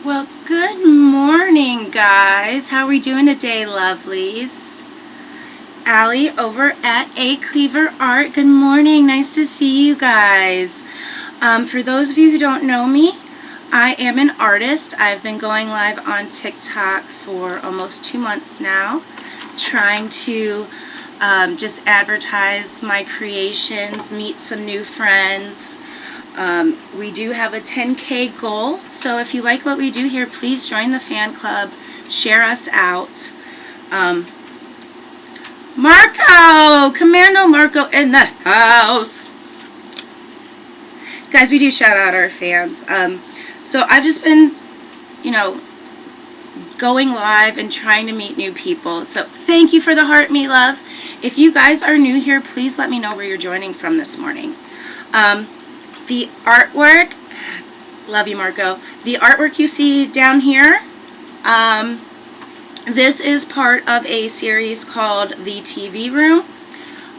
Well, good morning, guys. How are we doing today, lovelies? Allie over at A Cleaver Art. Good morning. Nice to see you guys. For those of you who don't know me, I am an artist. I've been going live on TikTok for almost 2 months now, trying to just advertise my creations, meet some new friends. We do have a 10K goal, so if you like what we do here, please join the fan club, share us out. Marco! Commando Marco in the house! Guys, we do shout out our fans. So I've just been, going live and trying to meet new people. So thank you for the heart, me love. If you guys are new here, please let me know where you're joining from this morning. The artwork, love you, Marco. The artwork you see down here, this is part of a series called The TV Room.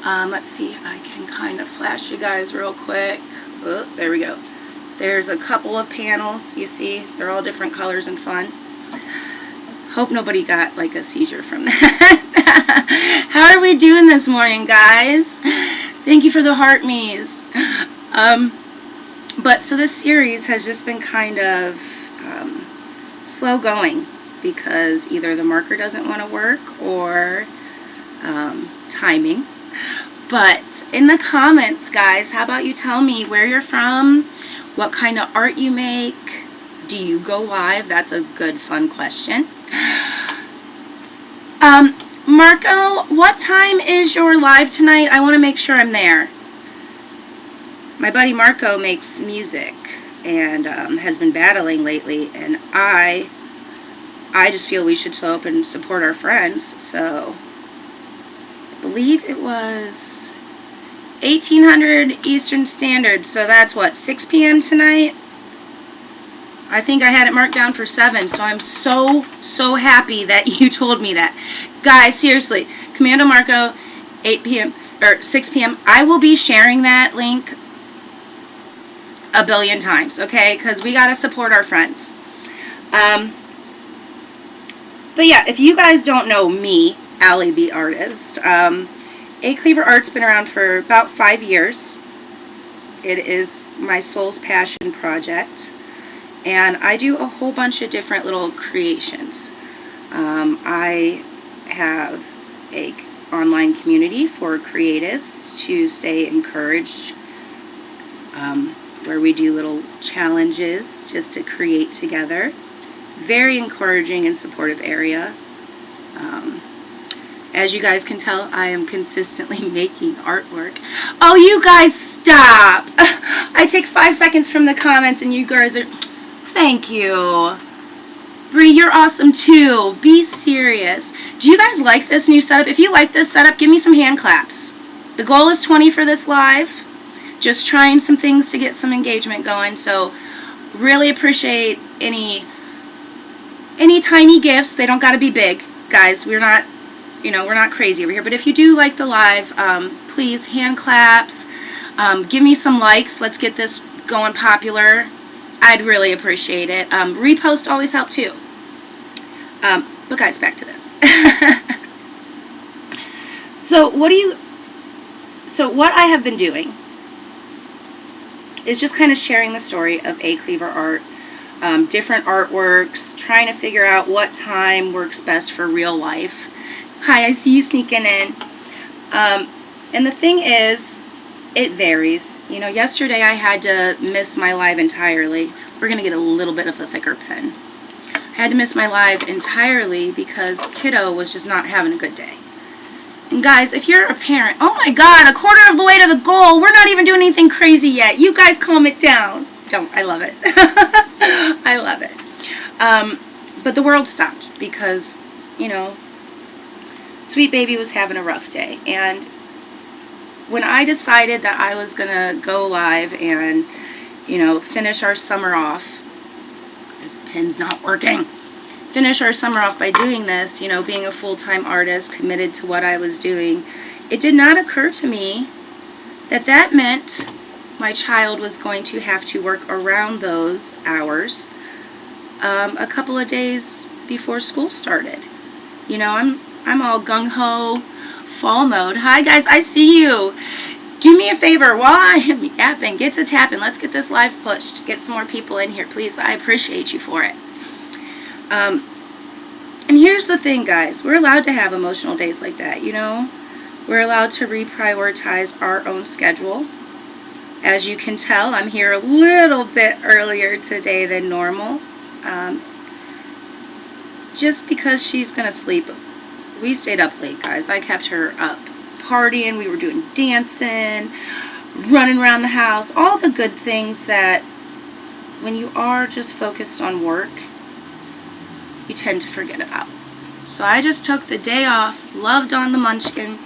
Let's see, I can kind of flash you guys real quick. Oh, there we go. There's a couple of panels, you see, they're all different colors and fun. Hope nobody got like a seizure from that. How are we doing this morning, guys? Thank you for the heart me's. But so this series has just been kind of slow going because either the marker doesn't want to work or timing. But in the comments, guys, how about you tell me where you're from, what kind of art you make, do you go live? That's a good, fun question. Marco, what time is your live tonight? I want to make sure I'm there. My buddy Marco makes music and has been battling lately, and I just feel we should show up and support our friends. So I believe it was 1800 Eastern Standard, so that's what, 6 p.m. tonight? I think I had it marked down for 7, so I'm so happy that you told me that. Guys, seriously, Commando Marco, 8 p.m. or 6 p.m. I will be sharing that link a billion times, okay? Because we got to support our friends. But yeah, if you guys don't know me, Allie the artist, A Cleaver Art's been around for about 5 years. It is my soul's passion project. And I do a whole bunch of different little creations. I have a online community for creatives to stay encouraged, where we do little challenges just to create together. Very encouraging and supportive area. As you guys can tell, I am consistently making artwork. Oh, you guys stop! I take 5 seconds from the comments and you guys are... Thank you. Bree, you're awesome too. Be serious. Do you guys like this new setup? If you like this setup, give me some hand claps. The goal is 20 for this live. Just trying some things to get some engagement going. So really appreciate any tiny gifts. They don't got to be big, guys. We're not, we're not crazy over here. But if you do like the live, please hand claps. Give me some likes. Let's get this going popular. I'd really appreciate it. Repost always help too. But guys, back to this. So what I have been doing is just kind of sharing the story of A Cleaver Art, different artworks, trying to figure out what time works best for real life. Hi, I see you sneaking in. And the thing is, it varies. Yesterday I had to miss my live entirely. We're going to get a little bit of a thicker pen. I had to miss my live entirely because kiddo was just not having a good day. And guys, if you're a parent, oh my god, a quarter of the way to the goal. We're not even doing anything crazy yet. You guys calm it down. Don't. I love it. I love it. But the world stopped because, sweet baby was having a rough day. And when I decided that I was going to go live and, finish our summer off, this pen's not working, finish our summer off by doing this, being a full-time artist, committed to what I was doing, it did not occur to me that that meant my child was going to have to work around those hours a couple of days before school started. You know, I'm all gung-ho fall mode. Hi guys, I see you. Do me a favor while I am yapping, get to tapping. Let's get this live pushed. Get some more people in here, please. I appreciate you for it. And here's the thing, guys. We're allowed to have emotional days like that, you know. We're allowed to reprioritize our own schedule. As you can tell, I'm here a little bit earlier today than normal. Just because she's going to sleep. We stayed up late, guys. I kept her up partying. We were doing dancing, running around the house, all the good things that when you are just focused on work, you tend to forget about. So I just took the day off, loved on the munchkin,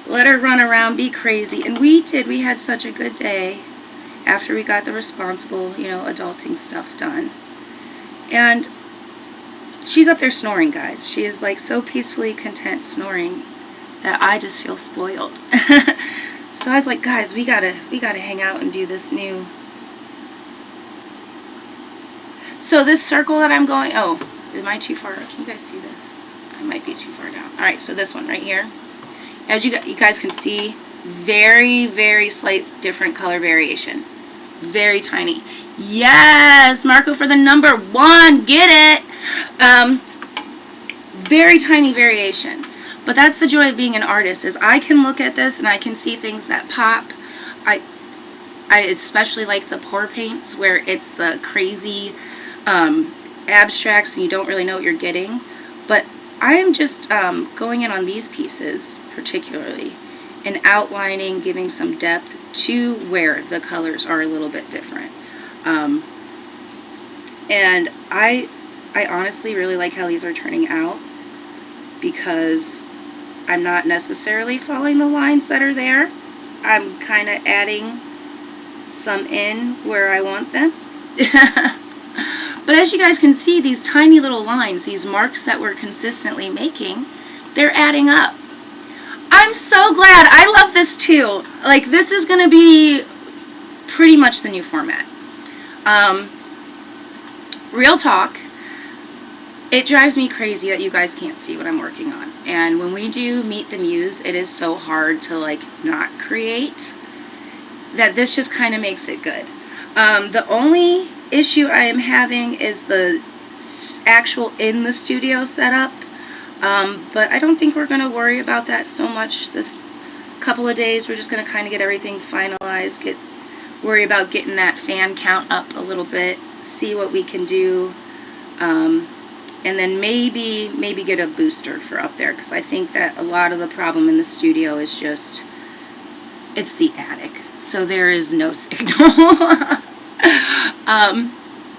let her run around, be crazy, and we did. We had such a good day after we got the responsible, you know, adulting stuff done. And she's up there snoring, guys. She is like so peacefully content snoring that I just feel spoiled. So I was like, guys, we gotta hang out and do this new. So this circle that I'm going, oh, am I too far? Can you guys see this? I might be too far down. All right, so this one right here. As you guys can see, very, very slight different color variation. Very tiny. Yes, Marco for the number 1. Get it. Very tiny variation. But that's the joy of being an artist, is I can look at this and I can see things that pop. I especially like the pour paints where it's the crazy abstracts and you don't really know what you're getting. But I am just going in on these pieces particularly and outlining, giving some depth to where the colors are a little bit different. And I honestly really like how these are turning out, because I'm not necessarily following the lines that are there. I'm kind of adding some in where I want them. But as you guys can see, these tiny little lines, these marks that we're consistently making, they're adding up. I'm so glad. I love this too. Like, this is going to be pretty much the new format. Real talk, it drives me crazy that you guys can't see what I'm working on. And when we do Meet the Muse, it is so hard to like not create, that this just kind of makes it good. The only issue I am having is the actual in the studio setup. But I don't think we're going to worry about that so much this couple of days. We're just going to kind of get everything finalized, worry about getting that fan count up a little bit, see what we can do, and then maybe get a booster for up there, because I think that a lot of the problem in the studio is just, it's the attic, so there is no signal.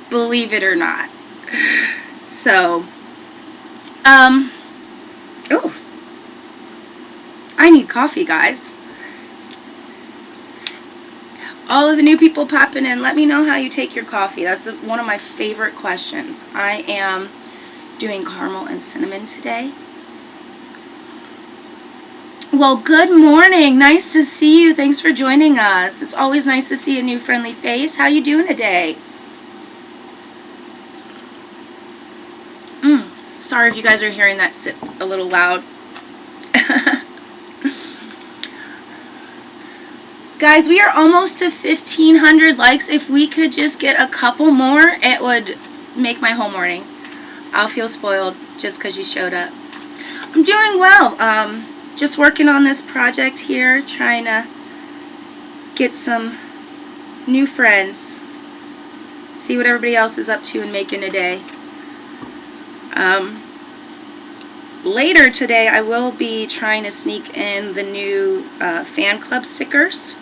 Believe it or not. So, oh, I need coffee, guys. All of the new people popping in, let me know how you take your coffee. That's one of my favorite questions. I am doing caramel and cinnamon today. Well, good morning. Nice to see you. Thanks for joining us. It's always nice to see a new friendly face. How you doing today? Sorry if you guys are hearing that sit a little loud. Guys, we are almost to 1,500 likes. If we could just get a couple more, it would make my whole morning. I'll feel spoiled just because you showed up. I'm doing well. Just working on this project here, trying to get some new friends. See what everybody else is up to and making a day. Later today, I will be trying to sneak in the new fan club stickers.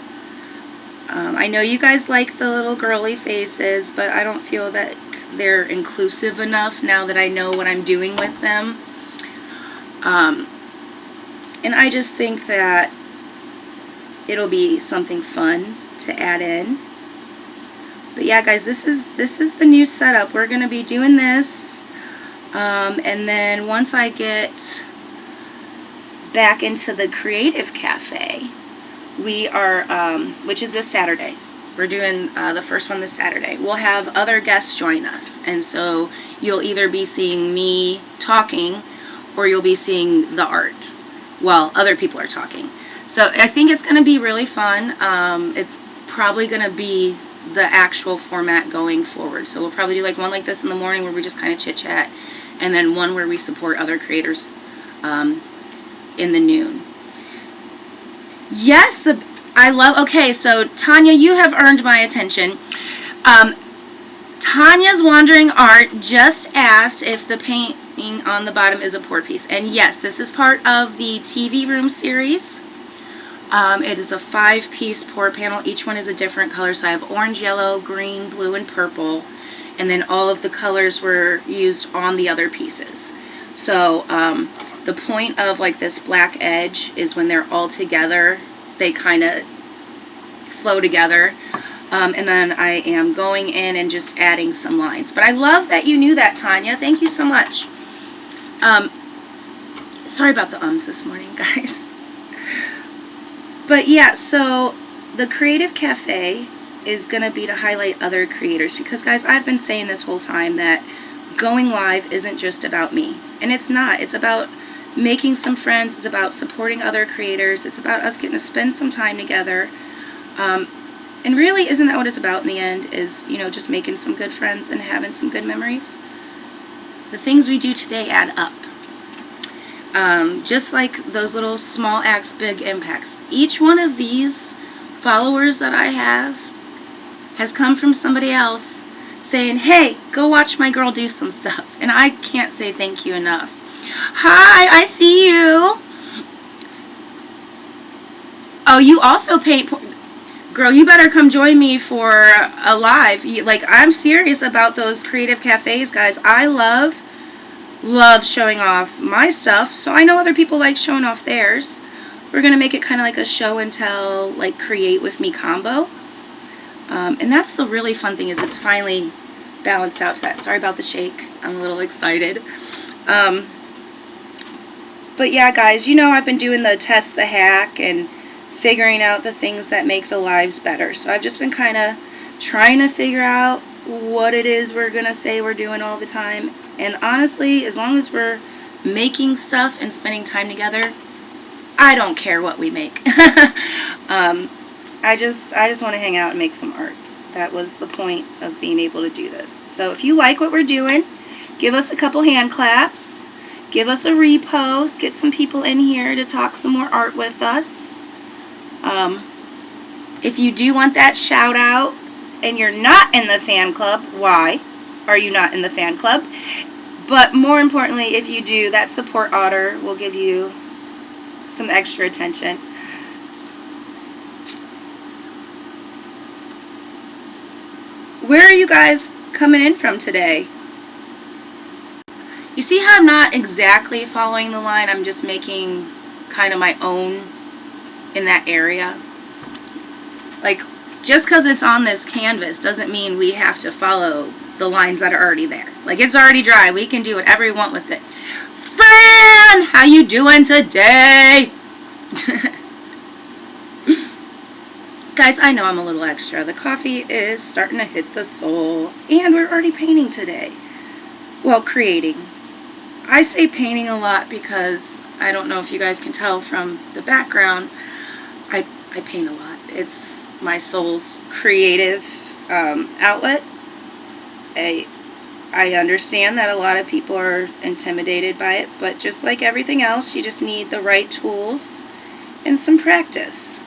I know you guys like the little girly faces, but I don't feel that they're inclusive enough now that I know what I'm doing with them. And I just think that it'll be something fun to add in. But yeah, guys, this is the new setup. We're going to be doing this. And then once I get back into the Creative Cafe, we are, which is this Saturday. We're doing the first one this Saturday. We'll have other guests join us, and so you'll either be seeing me talking or you'll be seeing the art while other people are talking. So I think it's going to be really fun. It's probably going to be the actual format going forward. So we'll probably do like one like this in the morning where we just kind of chit chat, and then one where we support other creators in the noon. Yes, I love, okay, so Tanya, you have earned my attention. Tanya's Wandering Art just asked if the painting on the bottom is a pour piece. And yes, this is part of the TV Room series. It is a 5-piece pour panel. Each one is a different color. So I have orange, yellow, green, blue, and purple. And then all of the colors were used on the other pieces. So the point of like this black edge is when they're all together, they kind of flow together. And then I am going in and just adding some lines. But I love that you knew that, Tanya. Thank you so much. Sorry about the ums this morning, guys. But yeah, so the Creative Cafe is going to be to highlight other creators. Because, guys, I've been saying this whole time that going live isn't just about me. And it's not. It's about making some friends. It's about supporting other creators. It's about us getting to spend some time together. And really, isn't that what it's about in the end, is, you know, just making some good friends and having some good memories? The things we do today add up. Just like those little small acts, big impacts. Each one of these followers that I have has come from somebody else saying, hey, go watch my girl do some stuff. And I can't say thank you enough. Hi, I see you. Oh, you also paint... Girl, you better come join me for a live. Like, I'm serious about those creative cafes, guys. I love showing off my stuff, so I know other people like showing off theirs. We're going to make it kind of like a show and tell, like, create with me combo. And that's the really fun thing, is it's finally balanced out to that. Sorry about the shake. I'm a little excited. But yeah, guys, you know I've been doing the test the hack and figuring out the things that make the lives better. So I've just been kind of trying to figure out what it is we're going to say we're doing all the time. And honestly, as long as we're making stuff and spending time together, I don't care what we make. I just want to hang out and make some art. That was the point of being able to do this. So if you like what we're doing, give us a couple hand claps. Give us a repost. Get some people in here to talk some more art with us. If you do want that shout out and you're not in the fan club, why are you not in the fan club? But more importantly, if you do, that support otter will give you some extra attention. Where are you guys coming in from today? You see how I'm not exactly following the line? I'm just making kind of my own in that area. Like, just because it's on this canvas doesn't mean we have to follow the lines that are already there. Like, it's already dry. We can do whatever we want with it. Fran, how you doing today? Guys, I know I'm a little extra. The coffee is starting to hit the soul. And we're already painting today. Well, creating. I say painting a lot because I don't know if you guys can tell from the background. I paint a lot. It's my soul's creative outlet. I understand that a lot of people are intimidated by it, but just like everything else, you just need the right tools and some practice.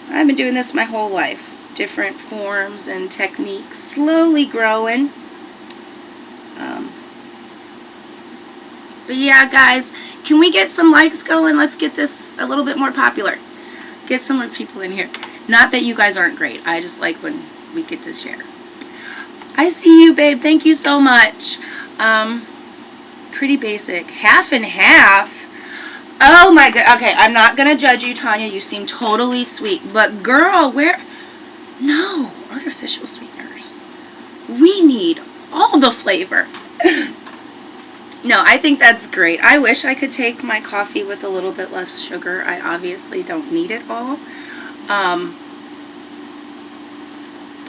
I've been doing this my whole life. Different forms and techniques, slowly growing. But yeah, guys, can we get some likes going? Let's get this a little bit more popular. Get some more people in here. Not that you guys aren't great. I just like when we get to share. I see you, babe. Thank you so much. Pretty basic. Half and half. Oh my god. Okay, I'm not going to judge you, Tanya. You seem totally sweet. But girl, where... No, artificial sweeteners. We need all the flavor. No, I think that's great. I wish I could take my coffee with a little bit less sugar. I obviously don't need it all.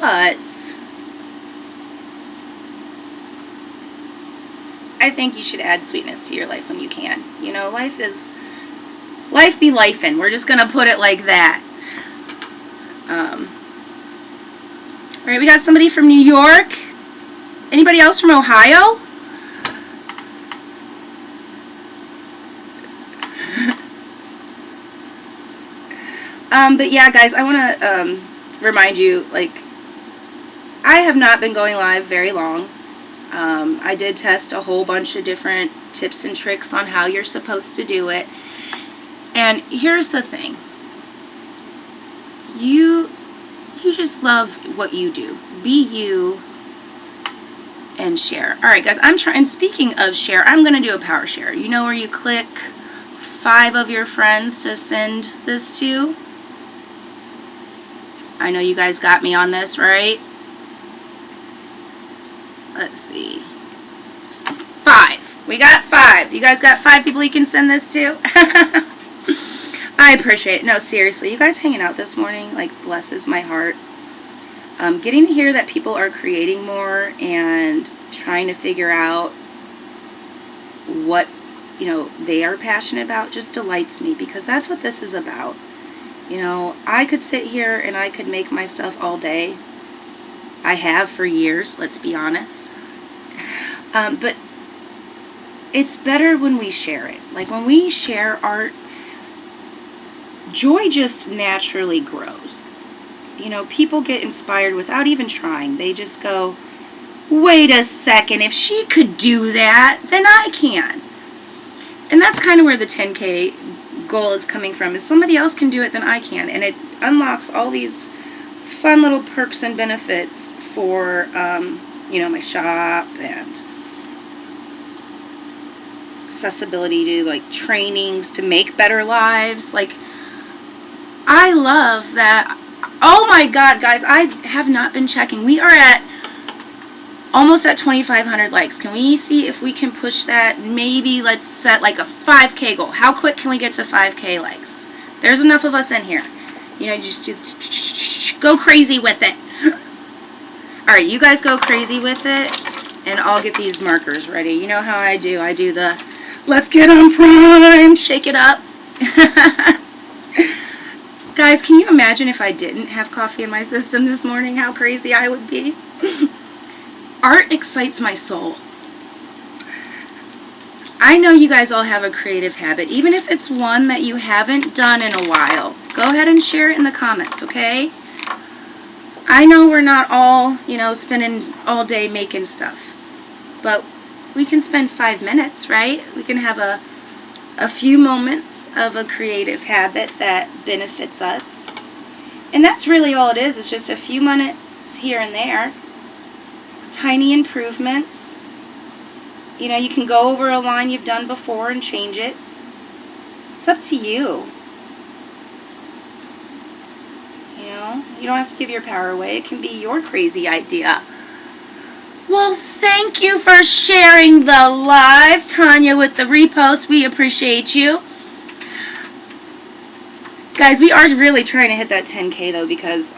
but I think you should add sweetness to your life when you can. You know, life be lifin'. We're just gonna put it like that. All right, we got somebody from New York. Anybody else from Ohio? But yeah, guys, I want to remind you, like, I have not been going live very long. I did test a whole bunch of different tips and tricks on how you're supposed to do it. And here's the thing. You just love what you do. Be you and share. Alright, guys, and speaking of share, I'm going to do a power share. You know where you click 5 of your friends to send this to? I know you guys got me on this, right? Let's see. 5. We got 5. You guys got 5 people you can send this to? I appreciate it. No, seriously, you guys hanging out this morning, like, blesses my heart. Getting to hear that people are creating more and trying to figure out what, you know, they are passionate about just delights me, because that's what this is about. You know, I could sit here and I could make my stuff all day. I have for years, let's be honest. But it's better when we share it. Like, when we share art, joy just naturally grows. You know, people get inspired without even trying. They just go, wait a second, if she could do that, then I can. And that's kind of where the 10K goal is coming from, is somebody else can do it, then I can. And it unlocks all these fun little perks and benefits for, you know, my shop, and accessibility to, like, trainings to make better lives. Like, I love that. Oh my god, guys, I have not been checking. We are at almost at 2,500 likes. Can we see if we can push that? Maybe let's set like a 5K goal. How quick can we get to 5K likes? There's enough of us in here. You know, just go crazy with it. Alright, you guys go crazy with it, and I'll get these markers ready. You know how I do. I do the, let's get on Prime, shake it up. Guys, can you imagine if I didn't have coffee in my system this morning, how crazy I would be? Art excites my soul. I know you guys all have a creative habit, even if it's one that you haven't done in a while. Go ahead and share it in the comments, okay? I know we're not all, you know, spending all day making stuff, but we can spend 5 minutes, right? We can have a few moments of a creative habit that benefits us. And that's really all it is. It's just a few minutes here and there. Tiny improvements. You know, you can go over a line you've done before and change it. It's up to you. You know, you don't have to give your power away. It can be your crazy idea. Well, thank you for sharing the live, Tanya, with the repost. We appreciate you. Guys, we are really trying to hit that 10K, though, because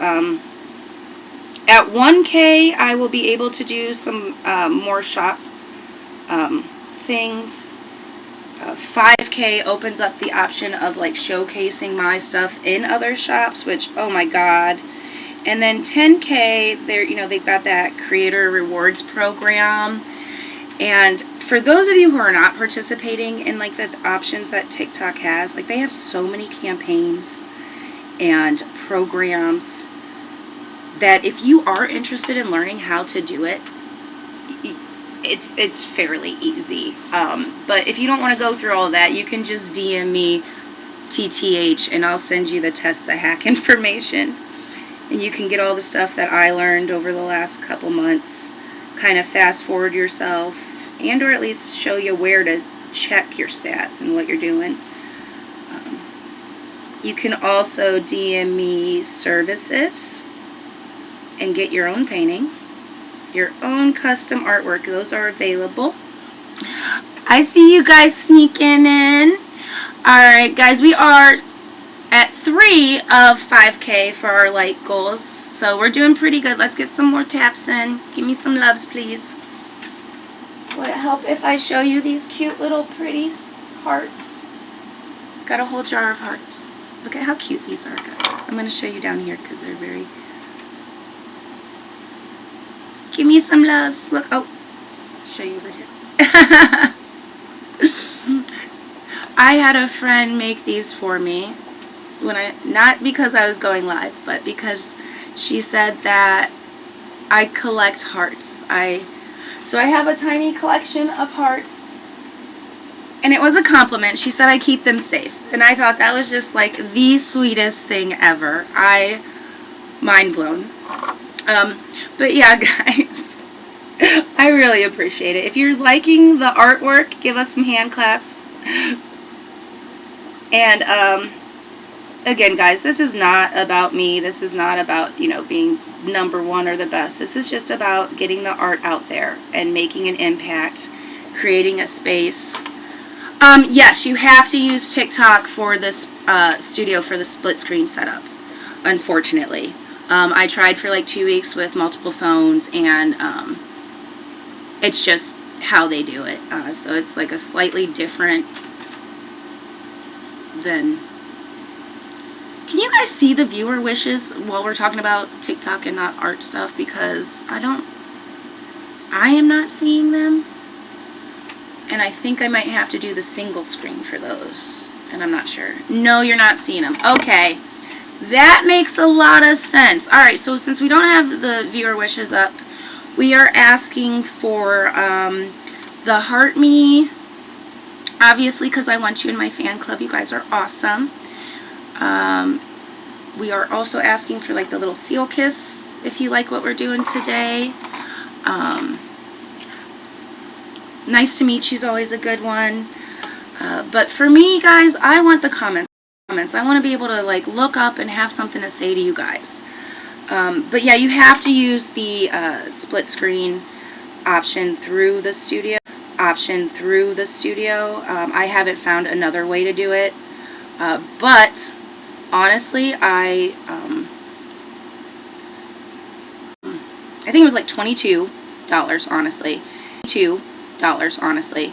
at 1K, I will be able to do some more shop things. 5K opens up the option of, like, showcasing my stuff in other shops, which, oh my god. And then 10K, they're, you know, they've got that creator rewards program. And for those of you who are not participating in, like, the options that TikTok has, like, they have so many campaigns and programs that if you are interested in learning how to do it, it's fairly easy. But if you don't want to go through all that, you can just DM me TTH and I'll send you the test the hack information. And you can get all the stuff that I learned over the last couple months, kind of fast forward yourself, and or at least show you where to check your stats and what you're doing. You can also DM me services and get your own painting, your own custom artwork. Those are available. I see you guys sneaking in. Alright, guys, we are at 3 of 5K for our like goals. So we're doing pretty good. Let's get some more taps in. Give me some loves, please. Would it help if I show you these cute little pretty hearts? Got a whole jar of hearts. Look at how cute these are, guys. I'm going to show you down here because they're very... Give me some loves. Look. Oh. Show you over here. I had a friend make these for me. Not because I was going live, but because she said that I collect hearts. So I have a tiny collection of hearts. And it was a compliment. She said I keep them safe. And I thought that was just like the sweetest thing ever. Mind blown. But yeah, guys, I really appreciate it. If you're liking the artwork, give us some hand claps. And again, guys, this is not about me. This is not about, being #1 or the best. This is just about getting the art out there and making an impact, creating a space. Yes, you have to use TikTok for this studio for the split screen setup, unfortunately. I tried for like 2 weeks with multiple phones, and it's just how they do it. So it's like a slightly different than... Can you guys see the viewer wishes while we're talking about TikTok and not art stuff? Because I am not seeing them. And I think I might have to do the single screen for those. And I'm not sure. No, you're not seeing them. Okay. That makes a lot of sense. Alright, so since we don't have the viewer wishes up, we are asking for the Heart Me. Obviously, because I want you in my fan club. You guys are awesome. We are also asking for like the little seal kiss, if you like what we're doing today. Nice to meet you is always a good one. But for me, guys, I want the comments. I want to be able to like look up and have something to say to you guys. But yeah, you have to use the split screen option through the studio. I haven't found another way to do it. But honestly, I think it was like $22, honestly. Honestly.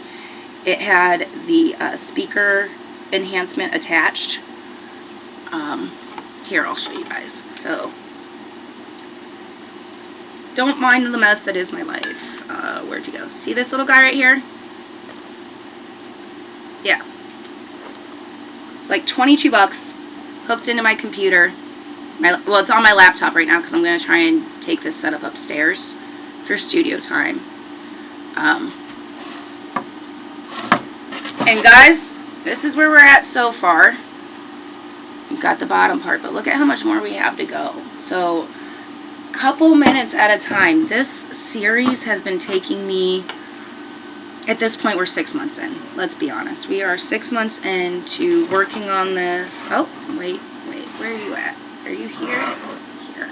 It had the speaker enhancement attached. Here, I'll show you guys. So, don't mind the mess that is my life. Where'd you go? See this little guy right here? Yeah. It's like $22 hooked into my computer. Well, it's on my laptop right now because I'm going to try and take this setup upstairs for studio time. And guys, this is where we're at so far. We've got the bottom part, but look at how much more we have to go. So, couple minutes at a time. This series has been taking me, at this point, we're 6 months in. Let's be honest. We are 6 months into working on this. Oh, wait, where are you at? Are you here? Here.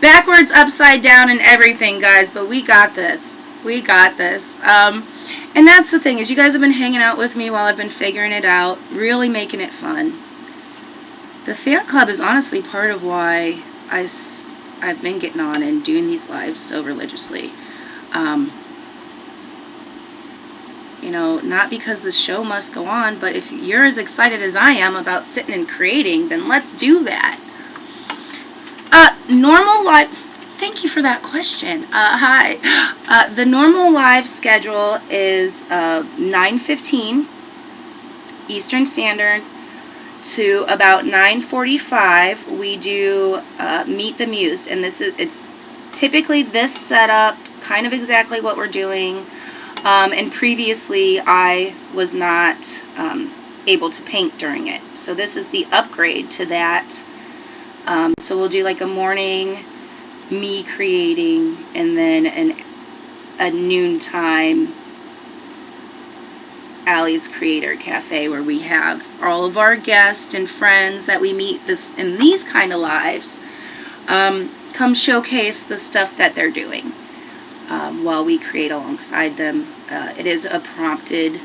Backwards, upside down, and everything, guys, but we got this. We got this. And that's the thing, is you guys have been hanging out with me while I've been figuring it out, really making it fun. The fan club is honestly part of why I've been getting on and doing these lives so religiously. Not because the show must go on, but if you're as excited as I am about sitting and creating, then let's do that. Normal live... Thank you for that question. Hi. The normal live schedule is 9:15 Eastern Standard to about 9:45. We do Meet the Muse, and it's typically this setup, kind of exactly what we're doing. And previously, I was not able to paint during it, so this is the upgrade to that. So we'll do like a morning, me creating, and then a noontime Allie's Creator Cafe, where we have all of our guests and friends that we meet in these kind of lives come showcase the stuff that they're doing while we create alongside them. It is a prompted,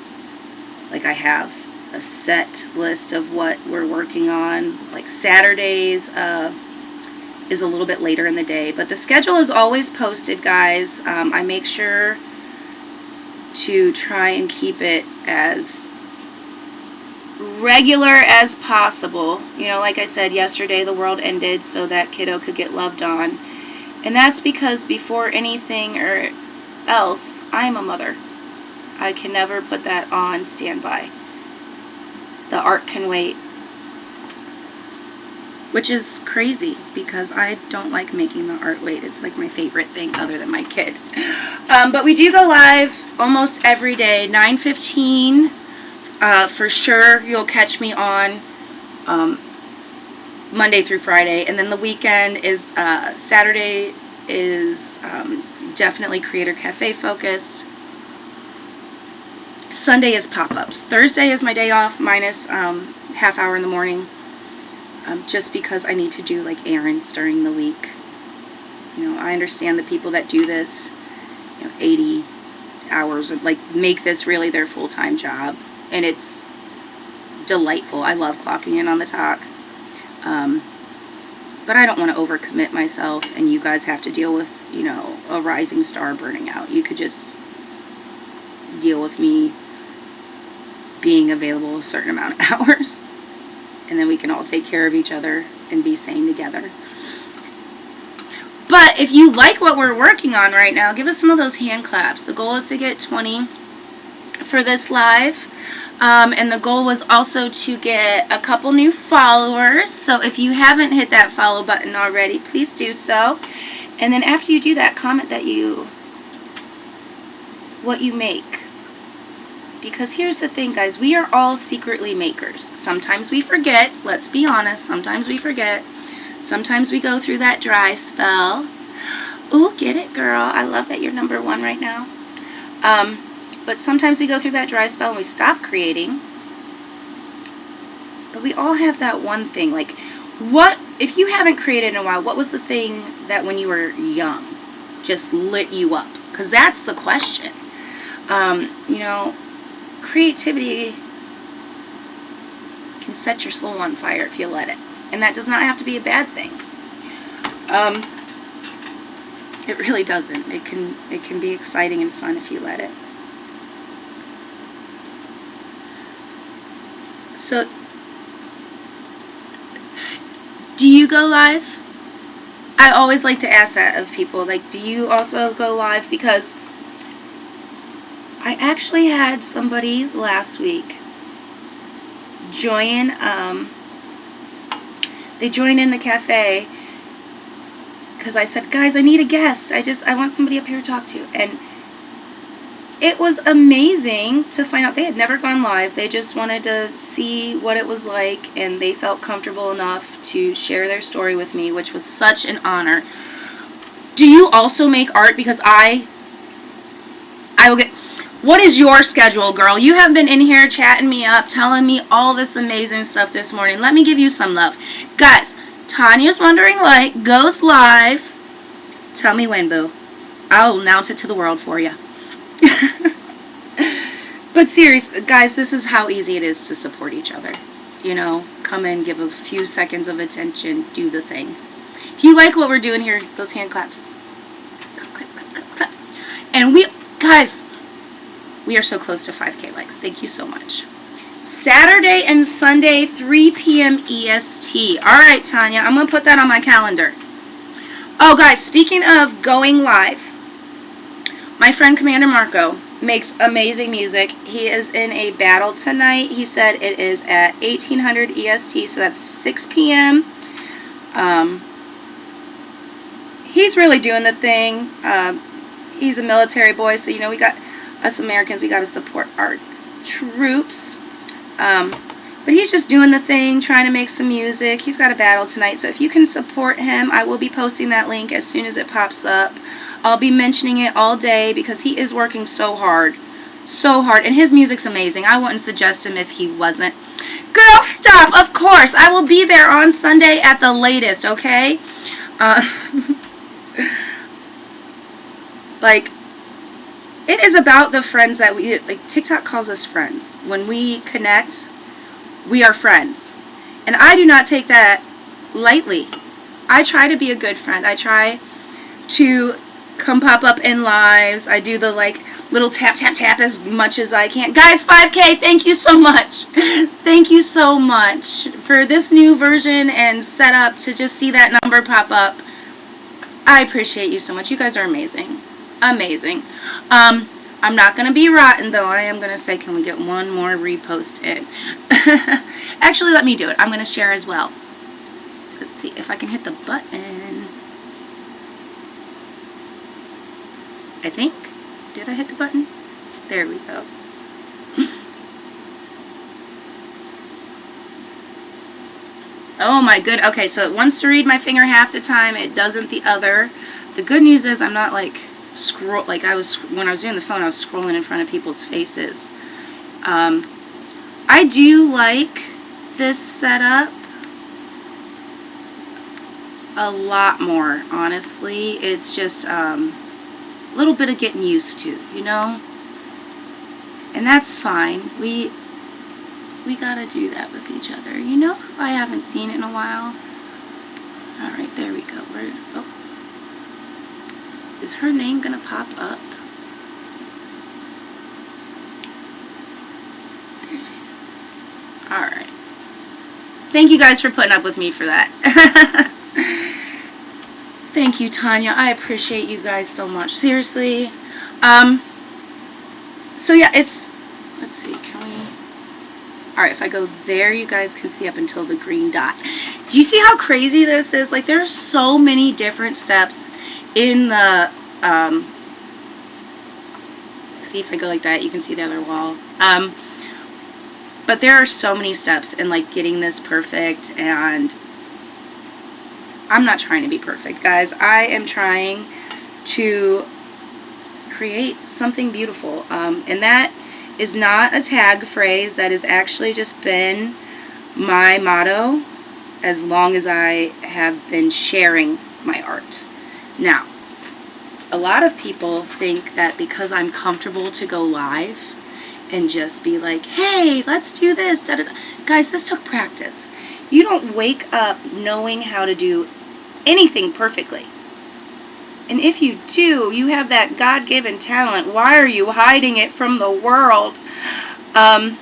like I have a set list of what we're working on. Like Saturdays, is a little bit later in the day. But the schedule is always posted, guys. I make sure to try and keep it as regular as possible. You know, like I said, yesterday the world ended so that kiddo could get loved on. And that's because before anything or else, I am a mother. I can never put that on standby. The art can wait. Which is crazy because I don't like making the art wait. It's like my favorite thing other than my kid. But we do go live almost every day, 9:15. For sure, you'll catch me on Monday through Friday. And then the weekend is, Saturday is definitely Creator Cafe focused. Sunday is pop-ups. Thursday is my day off minus half hour in the morning. Just because I need to do like errands during the week. You know, I understand the people that do this, 80 hours, like make this really their full-time job. And it's delightful. I love clocking in on the talk. But I don't want to overcommit myself and you guys have to deal with, a rising star burning out. You could just deal with me being available a certain amount of hours. And then we can all take care of each other and be sane together. But if you like what we're working on right now, give us some of those hand claps. The goal is to get 20 for this live. And the goal was also to get a couple new followers. So if you haven't hit that follow button already, please do so. And then after you do that, comment what you make. Because here's the thing, guys. We are all secretly makers. Sometimes we forget. Let's be honest. Sometimes we forget. Sometimes we go through that dry spell. Ooh, get it, girl. I love that you're number one right now. But sometimes we go through that dry spell and we stop creating. But we all have that one thing. Like, what, if you haven't created in a while, what was the thing that when you were young just lit you up? Because that's the question. Creativity can set your soul on fire if you let it. And that does not have to be a bad thing. It really doesn't. It can be exciting and fun if you let it. So, do you go live? I always like to ask that of people. Like, do you also go live? Because I actually had somebody last week join, they joined in the cafe because I said, guys, I need a guest. I want somebody up here to talk to. And it was amazing to find out they had never gone live. They just wanted to see what it was like, and they felt comfortable enough to share their story with me, which was such an honor. Do you also make art? Because I will get... What is your schedule, girl? You have been in here chatting me up, telling me all this amazing stuff this morning. Let me give you some love. Guys, Tanya's Wondering Light goes live. Tell me when, boo. I'll announce it to the world for you. But seriously, guys, this is how easy it is to support each other. Come in, give a few seconds of attention, do the thing. If you like what we're doing here, those hand claps. And guys, we are so close to 5K likes. Thank you so much. Saturday and Sunday, 3 p.m. EST. All right, Tanya, I'm going to put that on my calendar. Oh, guys, speaking of going live, my friend Commander Marco makes amazing music. He is in a battle tonight. He said it is at 1800 EST, so that's 6 p.m. He's really doing the thing. He's a military boy, so, we got... Us Americans, we got to support our troops. But he's just doing the thing, trying to make some music. He's got a battle tonight, so if you can support him, I will be posting that link as soon as it pops up. I'll be mentioning it all day because he is working so hard. So hard. And his music's amazing. I wouldn't suggest him if he wasn't. Girl, stop! Of course! I will be there on Sunday at the latest, okay? It is about the friends that TikTok calls us friends. When we connect, we are friends. And I do not take that lightly. I try to be a good friend. I try to come pop up in lives. I do the like little tap tap tap as much as I can. Guys, 5K, thank you so much. Thank you so much for this new version and setup to just see that number pop up. I appreciate you so much. You guys are amazing. Amazing. I'm not going to be rotten, though. I am going to say, can we get one more repost in? Actually, let me do it. I'm going to share as well. Let's see if I can hit the button. I think. Did I hit the button? There we go. Oh my good. Okay, so it wants to read my finger half the time. It doesn't the other. The good news is I'm not like when I was doing the phone, I was scrolling in front of people's faces. I do like this setup a lot more, honestly. It's just a little bit of getting used to, you know? And that's fine. We gotta do that with each other, you know? I haven't seen it in a while. Alright, there we go. Is her name gonna pop up? There she is. Alright. Thank you guys for putting up with me for that. Thank you, Tanya. I appreciate you guys so much. Seriously. So yeah, let's see, can we... Alright, if I go there, you guys can see up until the green dot. Do you see how crazy this is? Like, there's so many different steps in the, see if I go like that, you can see the other wall. But there are so many steps in, like, getting this perfect, and I'm not trying to be perfect, guys. I am trying to create something beautiful, and that is not a tag phrase. That has actually just been my motto as long as I have been sharing my art. Now, a lot of people think that because I'm comfortable to go live and just be like, hey, let's do this, da, da, da. Guys, this took practice. You don't wake up knowing how to do anything perfectly. And if you do, you have that God-given talent. Why are you hiding it from the world? But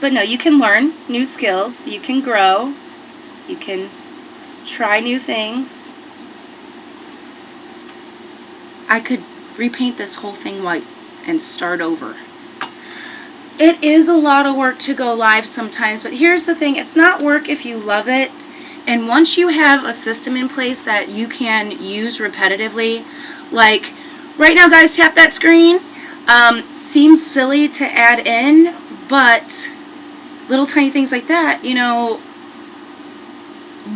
no, you can learn new skills. You can grow. You can try new things. I could repaint this whole thing white and start over. It is a lot of work to go live sometimes, but here's the thing. It's not work if you love it. And once you have a system in place that you can use repetitively, like right now, guys, tap that screen. Seems silly to add in, but little tiny things like that, you know,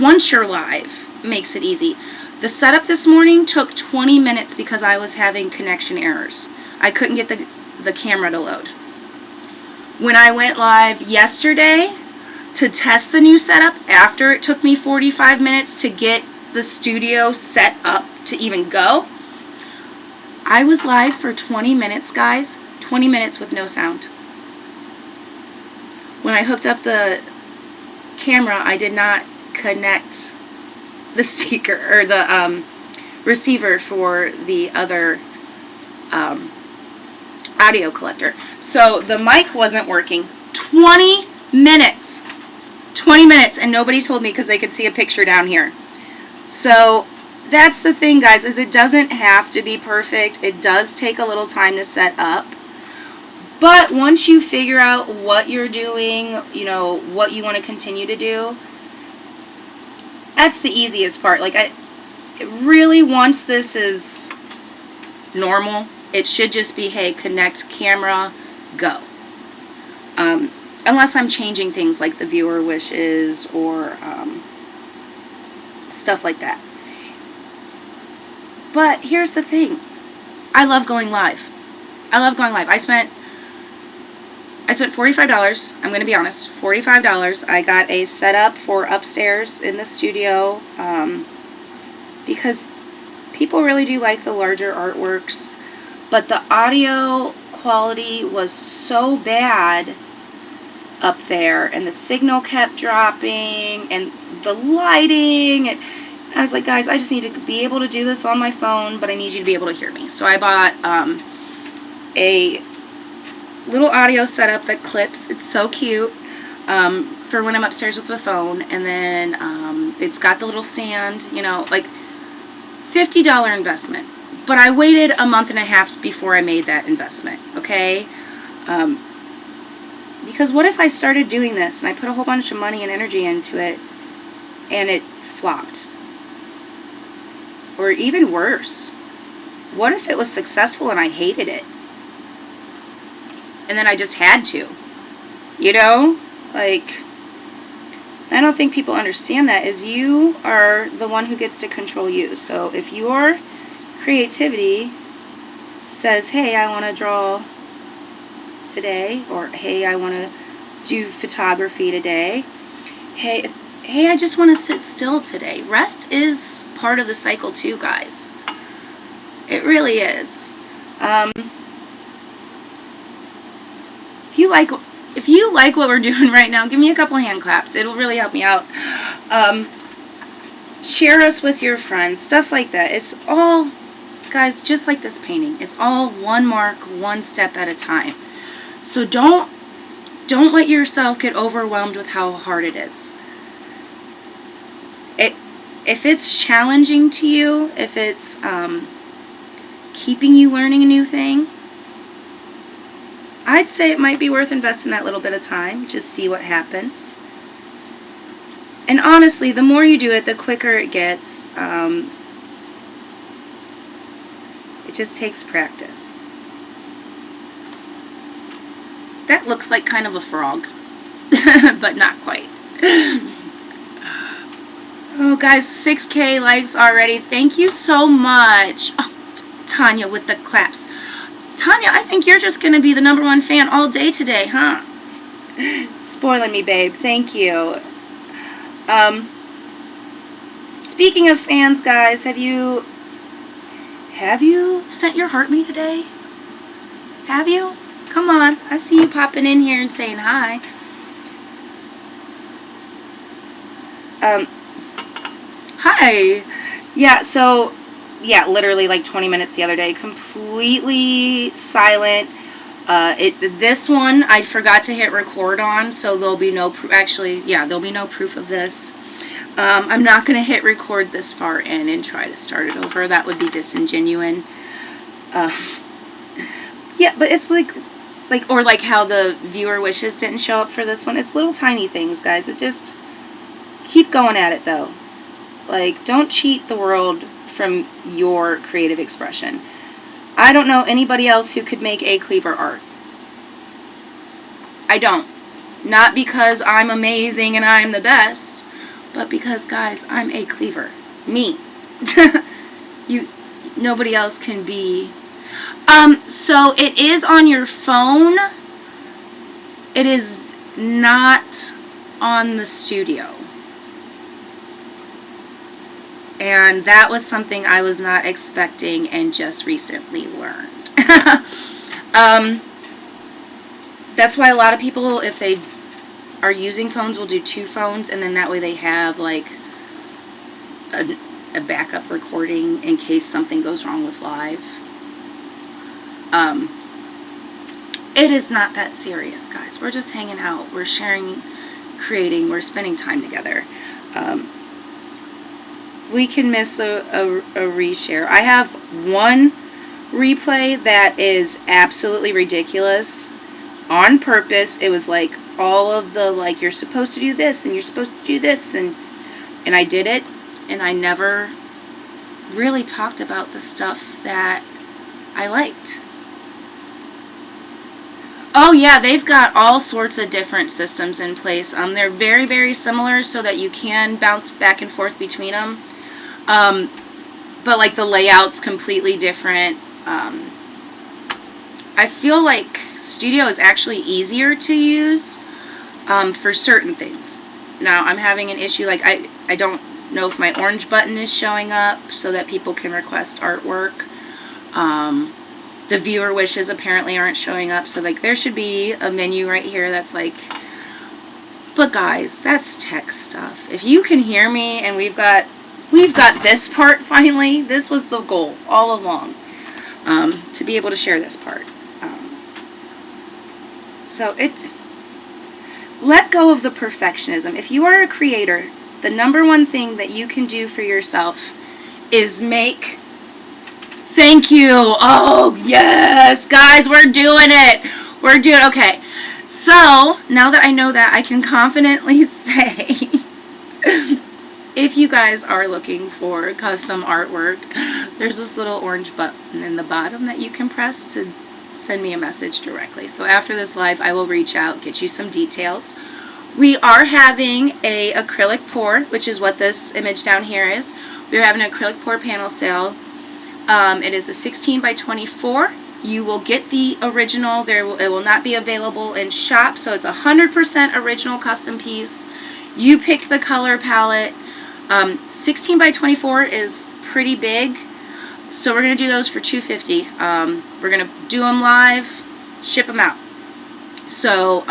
once you're live, makes it easy. The setup this morning took 20 minutes because I was having connection errors. I couldn't get the camera to load. When I went live yesterday to test the new setup, after it took me 45 minutes to get the studio set up to even go, I was live for 20 minutes, guys. 20 minutes with no sound. When I hooked up the camera, I did not connect the speaker or the receiver for the other audio collector. So the mic wasn't working. 20 minutes. 20 minutes, and nobody told me because they could see a picture down here. So that's the thing, guys, is it doesn't have to be perfect. It does take a little time to set up. But once you figure out what you're doing, you know, what you want to continue to do, that's the easiest part. Like, really, once this is normal, it should just be, hey, connect camera, go. Unless I'm changing things like the viewer wishes or stuff like that. But here's the thing. I love going live. I love going live. I spent $45. I'm going to be honest. $45. I got a setup for upstairs in the studio because people really do like the larger artworks. But the audio quality was so bad up there, and the signal kept dropping, and the lighting, and I was like, guys, I just need to be able to do this on my phone, but I need you to be able to hear me. So I bought a little audio setup that clips. It's so cute for when I'm upstairs with the phone, and then it's got the little stand, you know, like $50 investment. But I waited a month and a half before I made that investment, okay? Because what if I started doing this and I put a whole bunch of money and energy into it and it flopped? Or even worse, what if it was successful and I hated it? And then I just had to, you know? Like, I don't think people understand that, is you are the one who gets to control you. So if your creativity says, hey, I want to draw today, or hey, I want to do photography today, hey, I just want to sit still today. Rest is part of the cycle too, guys. It really is. If you like what we're doing right now, give me a couple hand claps. It'll really help me out. Share us with your friends, stuff like that. It's all, guys, just like this painting. It's all one mark, one step at a time. So don't let yourself get overwhelmed with how hard it is. If it's challenging to you, if it's keeping you learning a new thing, I'd say it might be worth investing that little bit of time. Just see what happens. And honestly, the more you do it, the quicker it gets. It just takes practice. That looks like kind of a frog, but not quite. Oh, guys, 6K likes already. Thank you so much. Oh, Tanya with the claps. Tanya, I think you're just going to be the #1 fan all day today, huh? Spoiling me, babe. Thank you. Speaking of fans, guys, have you sent your heart me today? Have you? Come on. I see you popping in here and saying hi. Hi. Yeah, so, yeah, literally like 20 minutes the other day, completely silent. This one I forgot to hit record on, so there'll be no there'll be no proof of this. I'm not going to hit record this far in and try to start it over. That would be disingenuous. Yeah, but it's like how the viewer wishes didn't show up for this one. It's little tiny things, guys. It just, keep going at it, though. Like, don't cheat the world from your creative expression. I don't know anybody else who could make a cleaver art. I don't. Not because I'm amazing and I'm the best, but because, guys, I'm a cleaver. Me. Nobody else can be. So it is on your phone. It is not on the studio. And that was something I was not expecting and just recently learned. That's why a lot of people, if they are using phones, will do 2 phones, and then that way they have like a backup recording in case something goes wrong with live. It is not that serious, guys. We're just hanging out. We're sharing, creating. We're spending time together. We can miss a reshare. I have one replay that is absolutely ridiculous. On purpose. It was like all of the, like, you're supposed to do this and you're supposed to do this, and I did it, and I never really talked about the stuff that I liked. Oh yeah, they've got all sorts of different systems in place. They're very, very similar so that you can bounce back and forth between them. But like the layout's completely different. I feel like Studio is actually easier to use for certain things. Now I'm having an issue, like I don't know if my orange button is showing up so that people can request artwork. The viewer wishes apparently aren't showing up, so like there should be a menu right here that's like But guys, that's tech stuff. If you can hear me and we've got this part finally, this was the goal all along, to be able to share this part. Let go of the perfectionism. If you are a creator, the number one thing that you can do for yourself is make. Thank you. Oh, yes. Guys, we're doing it. We're doing it. Okay. So, now that I know that, I can confidently say, if you guys are looking for custom artwork, there's this little orange button in the bottom that you can press to send me a message directly. So after this live, I will reach out, get you some details. We are having a acrylic pour, which is what this image down here is. We're having an acrylic pour panel sale. It is a 16 by 24. You will get the original. It will not be available in shop, so it's 100% original custom piece. You pick the color palette. 16 by 24 is pretty big, so we're going to do those for $250. We're going to do them live, ship them out. So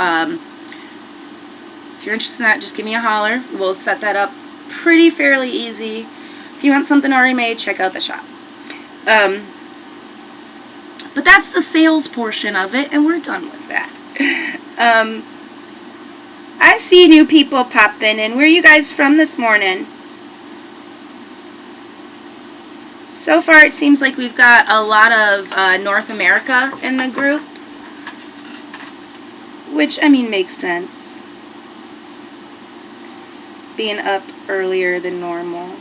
if you're interested in that, just give me a holler. We'll set that up fairly easy. If you want something already made, check out the shop. But that's the sales portion of it, and we're done with that. I see new people popping in. Where are you guys from this morning? So far, it seems like we've got a lot of North America in the group, which, I mean, makes sense. Being up earlier than normal.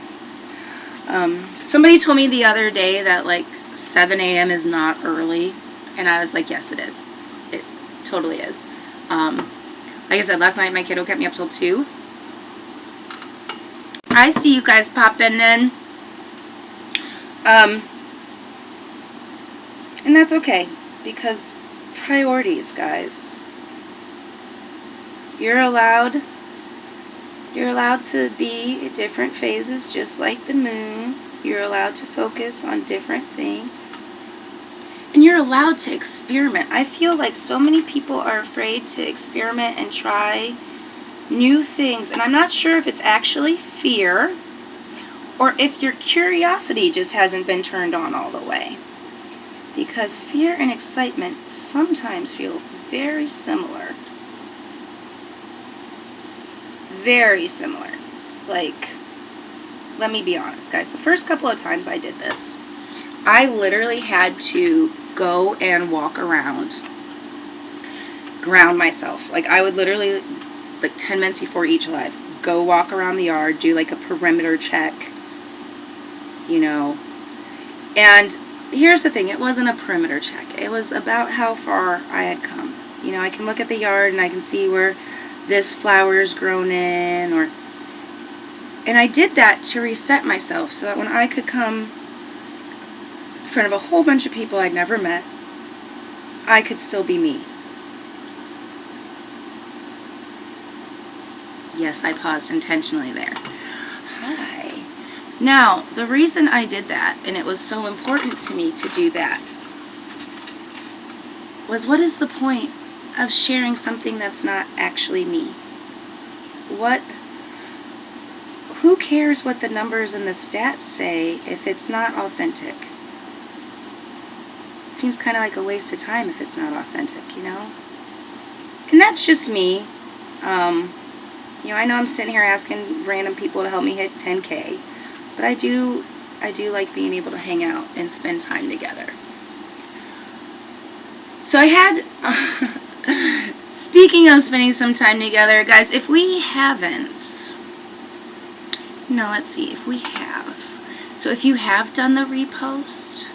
Somebody told me the other day that, like, 7 a.m. is not early, and I was like, yes, it is. It totally is. Like I said, last night my kiddo kept me up till 2. I see you guys popping in. And that's okay, because priorities, guys. You're allowed to be at different phases, just like the moon. You're allowed to focus on different things. And you're allowed to experiment. I feel like so many people are afraid to experiment and try new things. And I'm not sure if it's actually fear or if your curiosity just hasn't been turned on all the way. Because fear and excitement sometimes feel very similar. Very similar. Like, let me be honest, guys. The first couple of times I did this, I literally had to go and walk around, ground myself. Like, I would literally, like 10 minutes before each live, go walk around the yard, do like a perimeter check, you know. And here's the thing, it wasn't a perimeter check. It was about how far I had come. You know, I can look at the yard and I can see where this flower's grown in, and I did that to reset myself so that when I could come in front of a whole bunch of people I'd never met, I could still be me. Yes, I paused intentionally there. Hi. Now, the reason I did that, and it was so important to me to do that, was what is the point of sharing something that's not actually me? Who cares what the numbers and the stats say if it's not authentic? It seems kind of like a waste of time if it's not authentic, you know? And that's just me. You know, I know I'm sitting here asking random people to help me hit 10K, but I do like being able to hang out and spend time together. So I had, speaking of spending some time together, guys, if we haven't, no, let's see, if we have, so if you have done the repost,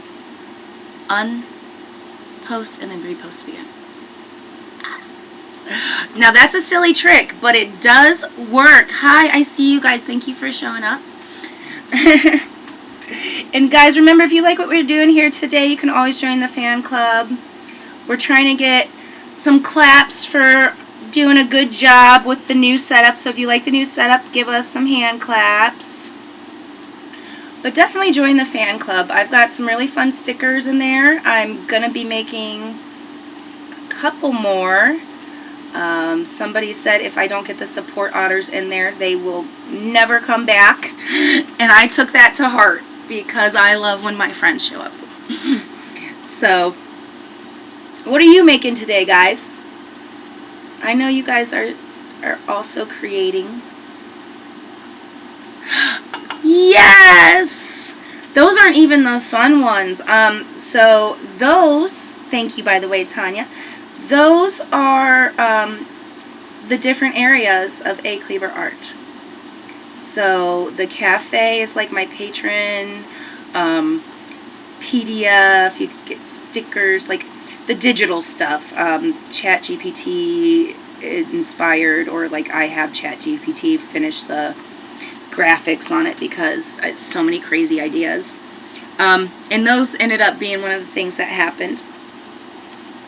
unpost, and then repost again. Now that's a silly trick, but it does work. Hi, I see you guys. Thank you for showing up. And guys, remember, if you like what we're doing here today, you can always join the fan club. We're trying to get some claps for doing a good job with the new setup. So if you like the new setup, give us some hand claps. But definitely join the fan club. I've got some really fun stickers in there. I'm going to be making a couple more. Somebody said if I don't get the support otters in there, they will never come back. And I took that to heart because I love when my friends show up. So, what are you making today, guys? I know you guys are also creating. Yes! Those aren't even the fun ones. So those, thank you by the way, Tanya, those are the different areas of A Cleaver art. So the cafe is like my patron, PDF, you could get stickers, like the digital stuff, ChatGPT inspired, or like I have ChatGPT finish the graphics on it because it's so many crazy ideas. And those ended up being one of the things that happened.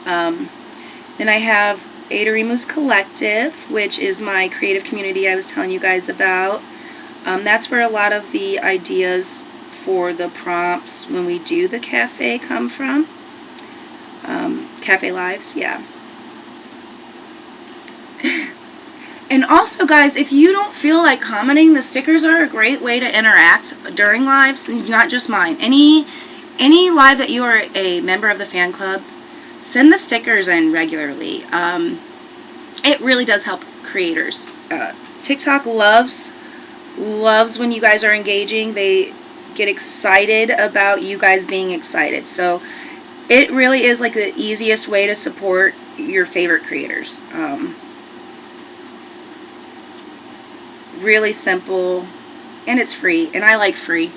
Then I have Adarimu's Collective, which is my creative community I was telling you guys about. That's where a lot of the ideas for the prompts when we do the cafe come from. Cafe Lives, yeah. And also, guys, if you don't feel like commenting, the stickers are a great way to interact during lives, not just mine. Any live that you are a member of the fan club, send the stickers in regularly. It really does help creators. TikTok loves when you guys are engaging. They get excited about you guys being excited. So it really is like the easiest way to support your favorite creators. Really simple, and it's free, and I like free.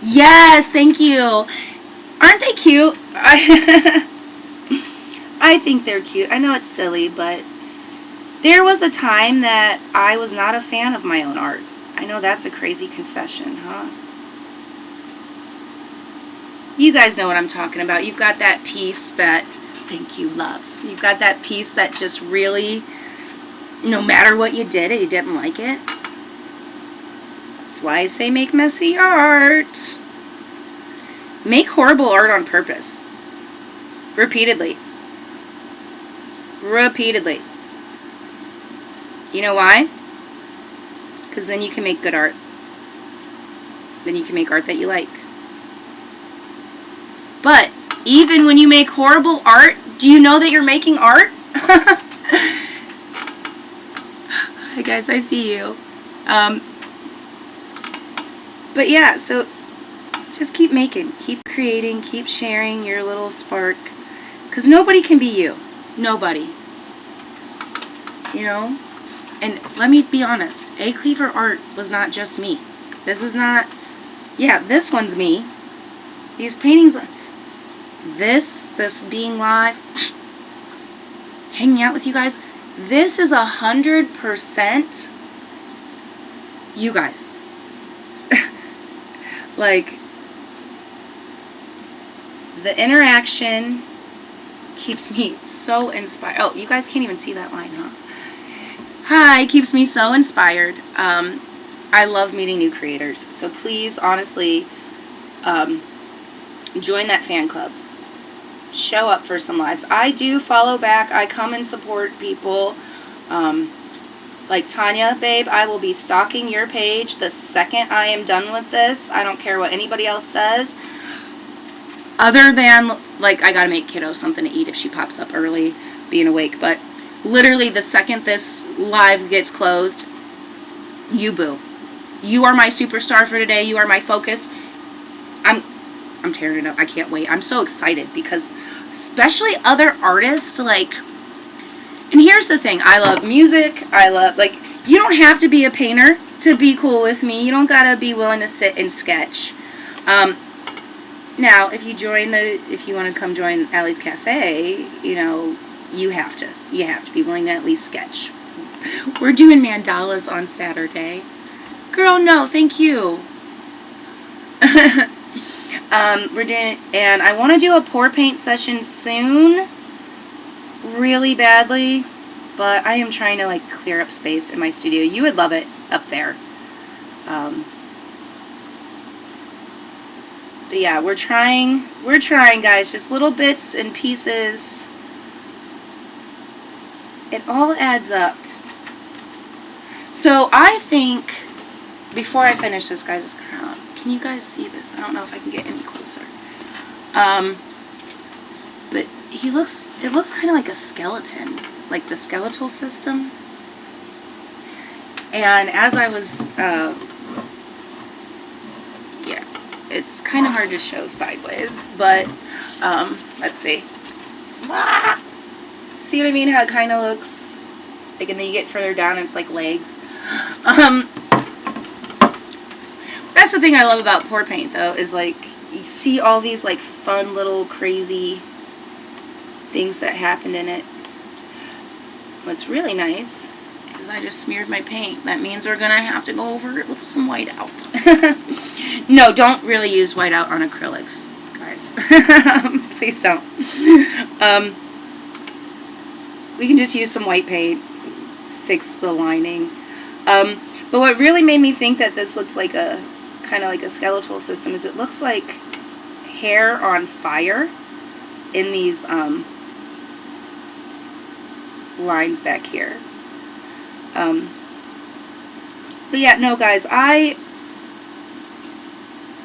Yes, thank you. Aren't they cute? I think they're cute. I know it's silly, but there was a time that I was not a fan of my own art. I know that's a crazy confession, huh? You guys know what I'm talking about. You've got that piece that, thank you, love. You've got that piece that just really, no matter what you did, you didn't like it. That's why I say make messy art. Make horrible art on purpose. Repeatedly. Repeatedly. You know why? Because then you can make good art. Then you can make art that you like. But even when you make horrible art, do you know that you're making art? Hi guys, I see you. But yeah, so just keep making, keep creating, keep sharing your little spark. Because nobody can be you. Nobody. You know? And let me be honest, A Cleaver art was not just me. This is not, yeah, this one's me. These paintings, this being live, hanging out with you guys, this is 100% you guys. Like, the interaction keeps me so inspired. Oh, you guys can't even see that line, huh? Hi, keeps me so inspired. I love meeting new creators. So please, honestly, join that fan club. Show up for some lives. I do follow back. I come and support people. Like Tanya, babe, I will be stalking your page the second I am done with this. I don't care what anybody else says. Other than, like, I gotta make kiddo something to eat if she pops up early, being awake. But literally the second this live gets closed, you boo. You are my superstar for today. You are my focus. I'm tearing it up. I can't wait. I'm so excited because especially other artists, like, and here's the thing. I love music. I love, like, you don't have to be a painter to be cool with me. You don't gotta be willing to sit and sketch. Now, if you want to come join Allie's Cafe, you know, you have to be willing to at least sketch. We're doing mandalas on Saturday. Girl, no, thank you. We're doing, and I want to do a pour paint session soon, really badly, but I am trying to, like, clear up space in my studio. You would love it up there. But yeah, we're trying, guys, just little bits and pieces. It all adds up. So I think, before I finish this guy's crown, can you guys see this? I don't know if I can get any closer. But it looks kind of like a skeleton, like the skeletal system. And as I was, yeah, it's kind of hard to show sideways, but let's see. See what I mean? How it kind of looks like, and then you get further down and it's like legs. That's the thing I love about pour paint, though, is like you see all these like fun little crazy things that happened in it. What's really nice is I just smeared my paint. That means we're gonna have to go over it with some whiteout. No, don't really use whiteout on acrylics, guys. Please don't. We can just use some white paint, fix the lining. But what really made me think that this looks like a kind of like a skeletal system is it looks like hair on fire in these lines back here. But yeah, no guys, I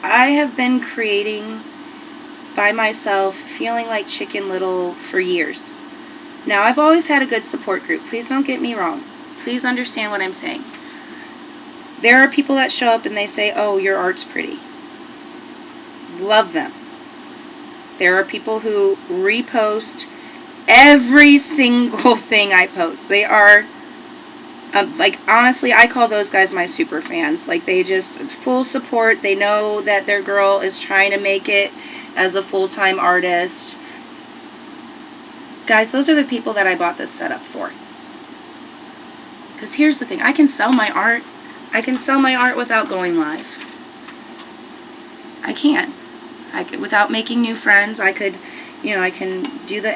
have been creating by myself, feeling like Chicken Little for years. Now, I've always had a good support group. Please don't get me wrong. Please understand what I'm saying. There are people that show up and they say, oh, your art's pretty. Love them. There are people who repost every single thing I post. They are, like, honestly, I call those guys my super fans. Like, they just, full support. They know that their girl is trying to make it as a full-time artist. Guys, those are the people that I bought this setup for. Because here's the thing. I can sell my art. I can sell my art without going live. I can. Without making new friends. I could, you know, I can do the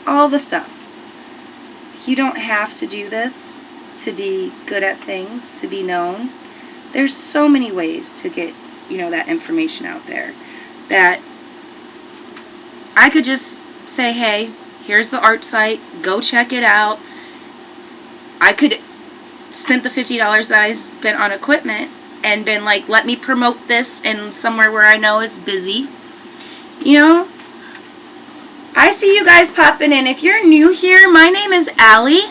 all the stuff. You don't have to do this to be good at things, to be known. There's so many ways to get, you know, that information out there. That I could just say, hey, here's the art site, go check it out. I could spend the $50 that I spent on equipment and been like, let me promote this in somewhere where I know it's busy. You know, I see you guys popping in. If you're new here, my name is Allie.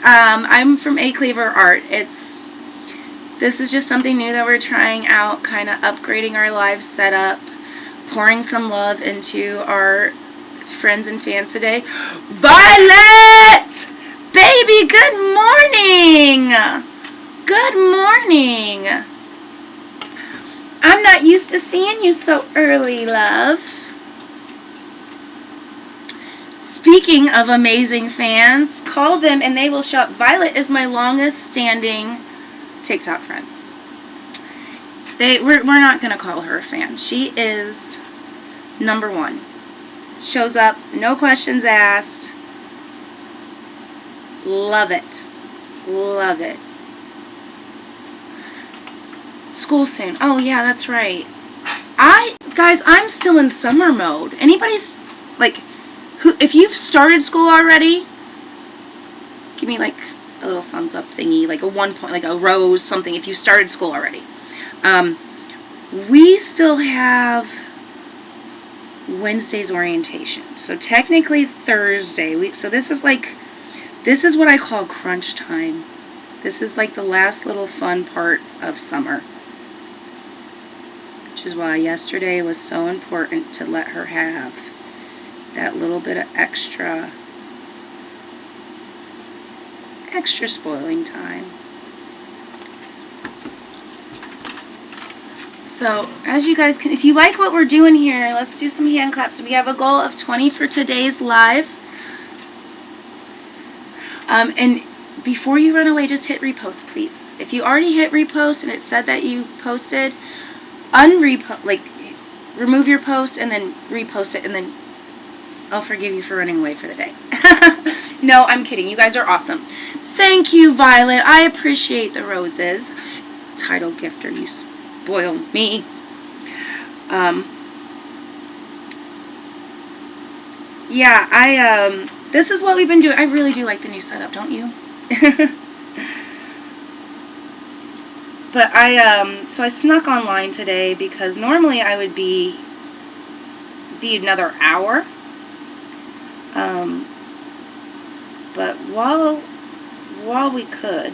I'm from A Cleaver Art. This is just something new that we're trying out, kind of upgrading our live setup, pouring some love into our friends and fans today. Violet! Baby, good morning! Good morning! I'm not used to seeing you so early, love. Speaking of amazing fans, call them and they will show up. Violet is my longest standing TikTok friend. We're not going to call her a fan. She is number one. Shows up, no questions asked. Love it. Love it. School soon. Oh, yeah, that's right. Guys, I'm still in summer mode. Anybody's, like, if you've started school already, give me, like, a little thumbs up thingy, like a 1 point, like a rose, something, if you started school already. We still have Wednesday's orientation. So technically Thursday. So this is what I call crunch time. This is like the last little fun part of summer. Which is why yesterday was so important to let her have that little bit of extra spoiling time. So, as you guys can, if you like what we're doing here, let's do some hand claps. We have a goal of 20 for today's live. And before you run away, just hit repost, please. If you already hit repost and it said that you posted, remove your post and then repost it, and then I'll forgive you for running away for the day. No, I'm kidding. You guys are awesome. Thank you, Violet. I appreciate the roses. Title gifter, you spoil me. Yeah, this is what we've been doing. I really do like the new setup, don't you? But so I snuck online today because normally I would be another hour. But while we could,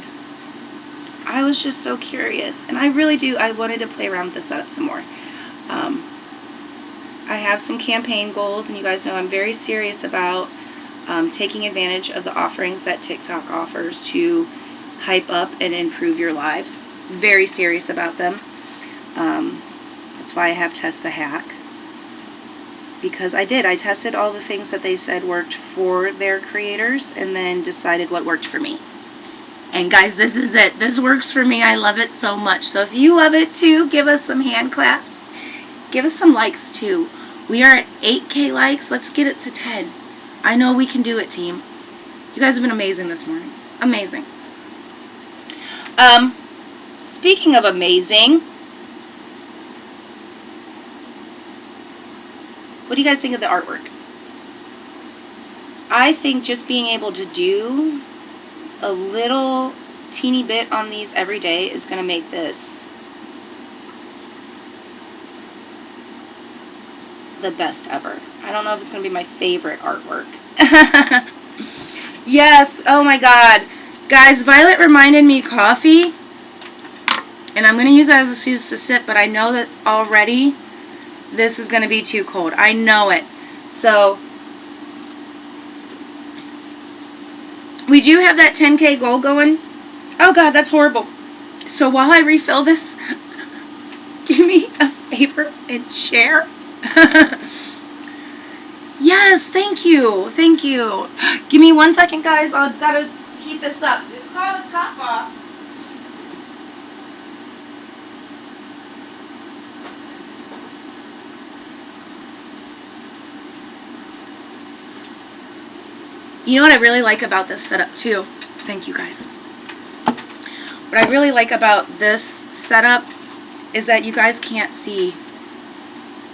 I was just so curious, and I wanted to play around with the setup some more. I have some campaign goals, and you guys know I'm very serious about taking advantage of the offerings that TikTok offers to hype up and improve your lives. Very serious about them. That's why I have Test the Hack. Because I tested all the things that they said worked for their creators and then decided what worked for me. And guys, this is it. This works for me. I love it so much. So if you love it too, give us some hand claps. Give us some likes too. We are at 8K likes. Let's get it to 10. I know we can do it, team. You guys have been amazing this morning. Amazing. Speaking of amazing, what do you guys think of the artwork? I think just being able to do a little teeny bit on these every day is going to make this the best ever. I don't know if it's going to be my favorite artwork. Yes, oh my god. Guys, Violet reminded me coffee, and I'm going to use that as an excuse to sip, but I know that already this is going to be too cold. I know it. So, we do have that 10K goal going. Oh god, that's horrible. So while I refill this, do me a favor and share. Yes, thank you. Thank you. Give me 1 second, guys. I've got to heat this up. It's called a top off. You know what I really like about this setup too? Thank you, guys. What I really like about this setup is that you guys can't see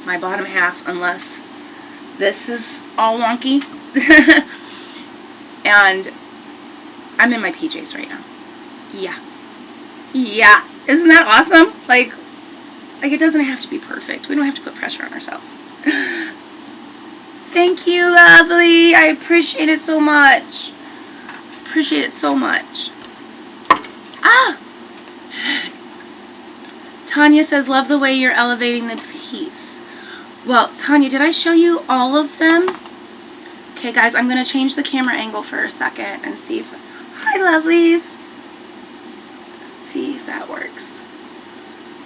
my bottom half unless this is all wonky. And I'm in my PJs right now. Yeah. Yeah. Isn't that awesome? Like it doesn't have to be perfect. We don't have to put pressure on ourselves. Thank you, lovely. I appreciate it so much. Appreciate it so much. Ah! Tanya says, love the way you're elevating the piece. Well, Tanya, did I show you all of them? Okay, guys, I'm going to change the camera angle for a second and see if... Hi, lovelies. Let's see if that works.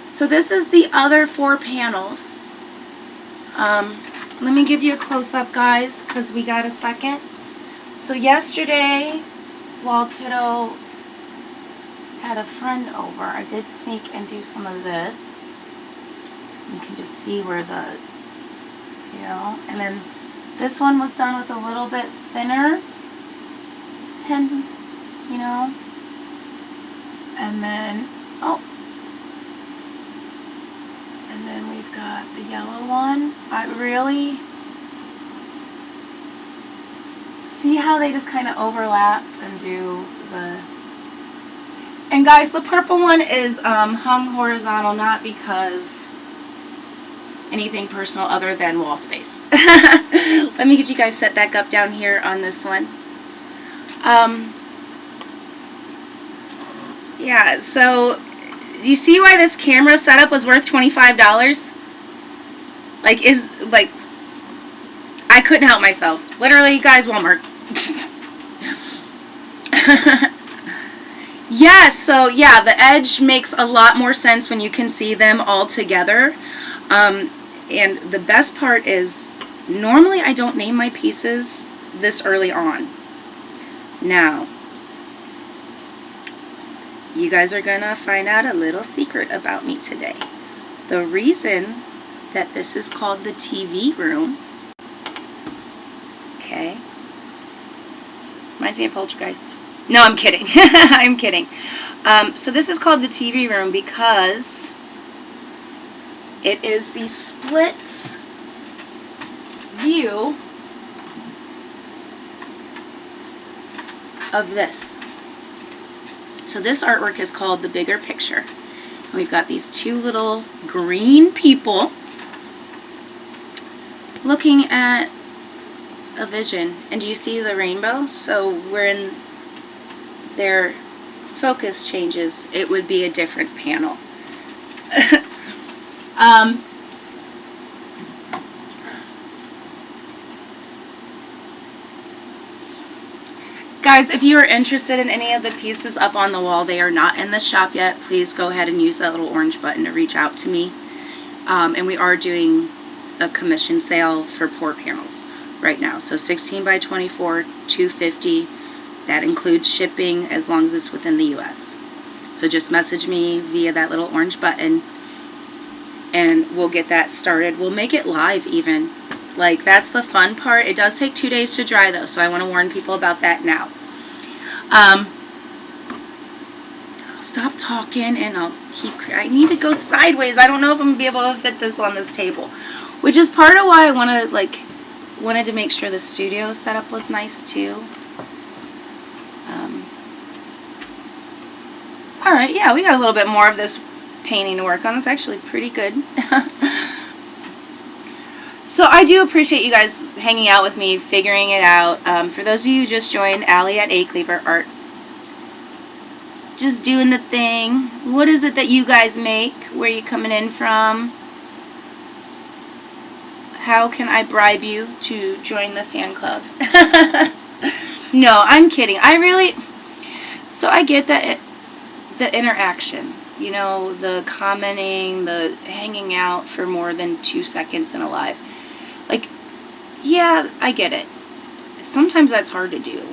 So this is the other 4 panels. Let me give you a close-up, guys, because we got a second. So yesterday, while Kiddo had a friend over, I did sneak and do some of this. You can just see where the, you know, and then this one was done with a little bit thinner pen, you know, and then, oh, and then we've got the yellow one. I really see how they just kind of overlap and do the... And guys, the purple one is hung horizontal, not because anything personal other than wall space. Let me get you guys set back up down here on this one. Yeah, so you see why this camera setup was worth $25? Like, I couldn't help myself. Literally, guys, Walmart. Yeah, so yeah, the edge makes a lot more sense when you can see them all together. And the best part is, normally I don't name my pieces this early on. Now, you guys are gonna find out a little secret about me today. The reason that this is called the TV room, okay, reminds me of Poltergeist. No, I'm kidding. I'm kidding. So this is called the TV room because it is the split view of this. So this artwork is called The Bigger Picture. And we've got these two little green people looking at a vision. And do you see the rainbow? So when their focus changes, it would be a different panel. Guys, if you are interested in any of the pieces up on the wall, they are not in the shop yet. Please go ahead and use that little orange button to reach out to me. And we are doing a commission sale for pour panels right now. So 16 by 24, $250. That includes shipping as long as it's within the US. So just message me via that little orange button and we'll get that started. We'll make it live even. Like, that's the fun part. It does take 2 days to dry though, so I want to warn people about that now. I'll stop talking and I'll I need to go sideways. I don't know if I'm going to be able to fit this on this table. Which is part of why I wanted to make sure the studio setup was nice too. Alright, yeah, we got a little bit more of this painting to work on. It's actually pretty good. So I do appreciate you guys hanging out with me, figuring it out. For those of you who just joined, Allie at Cleaver Art. Just doing the thing. What is it that you guys make? Where are you coming in from? How can I bribe you to join the fan club? No, I'm kidding. So I get that the interaction, you know, the commenting, the hanging out for more than 2 seconds in a live. Like, yeah, I get it. Sometimes that's hard to do.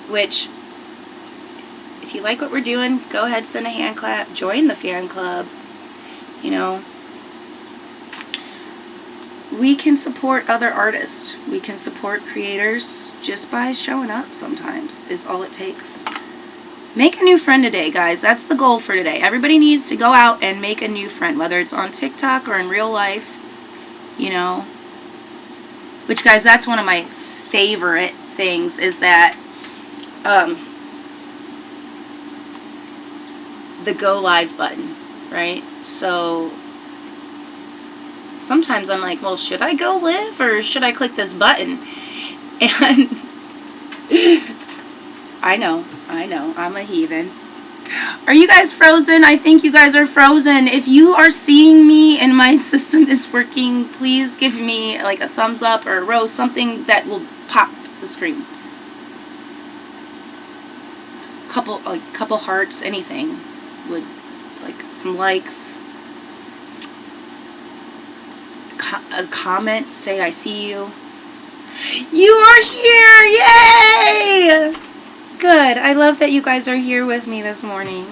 Which, if you like what we're doing, go ahead, send a hand clap, join the fan club. You know, we can support other artists. We can support creators just by showing up sometimes is all it takes. Make a new friend today, guys. That's the goal for today. Everybody needs to go out and make a new friend, whether it's on TikTok or in real life, you know. Which, guys, that's one of my favorite things is that the go live button, right? So sometimes I'm like, well, should I go live or should I click this button? And I know, I'm a heathen. Are you guys frozen? I think you guys are frozen. If you are seeing me and my system is working, please give me like a thumbs up or a rose, something that will pop the screen. Couple hearts, anything would, like some likes. A comment, say I see you. You are here! Yay! Good. I love that you guys are here with me this morning.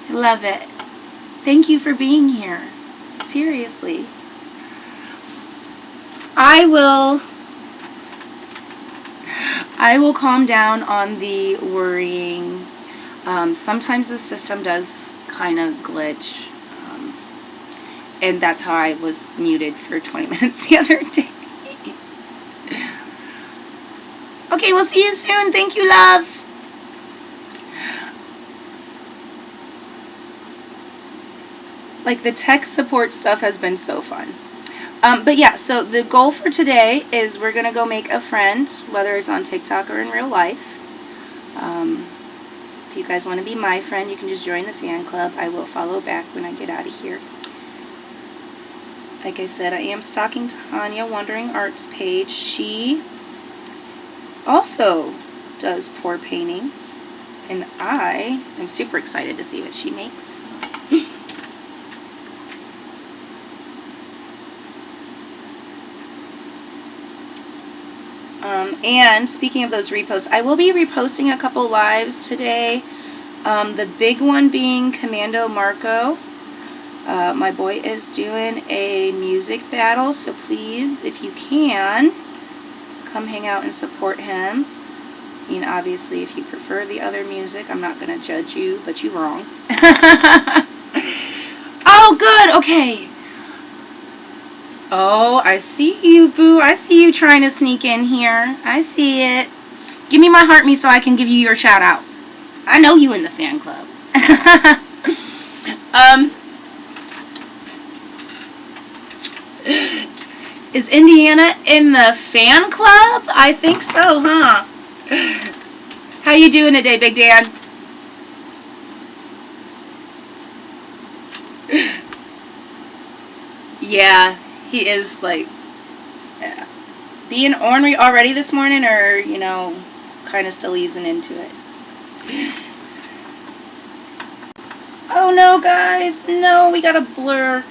I love it. Thank you for being here. Seriously. I will calm down on the worrying. Sometimes the system does kind of glitch. And that's how I was muted for 20 minutes the other day. Okay, we'll see you soon. Thank you, love. Like, the tech support stuff has been so fun. But yeah, so the goal for today is we're going to go make a friend, whether it's on TikTok or in real life. If you guys want to be my friend, you can just join the fan club. I will follow back when I get out of here. Like I said, I am stalking Tanya Wandering Arts page. She also does pour paintings, and I am super excited to see what she makes. And speaking of those reposts, I will be reposting a couple lives today. The big one being Commando Marco. My boy is doing a music battle, so please, if you can, come hang out and support him. I mean, obviously, if you prefer the other music, I'm not going to judge you, but you're wrong. Oh, good, okay. Oh, I see you, boo. I see you trying to sneak in here. I see it. Give me my heart me so I can give you your shout out. I know you in the fan club. um, is Indiana in the fan club? I think so, huh? How you doing today, Big Dan? Yeah, he is like being ornery already this morning, or kind of still easing into it. Oh no, guys, no, we got a blur.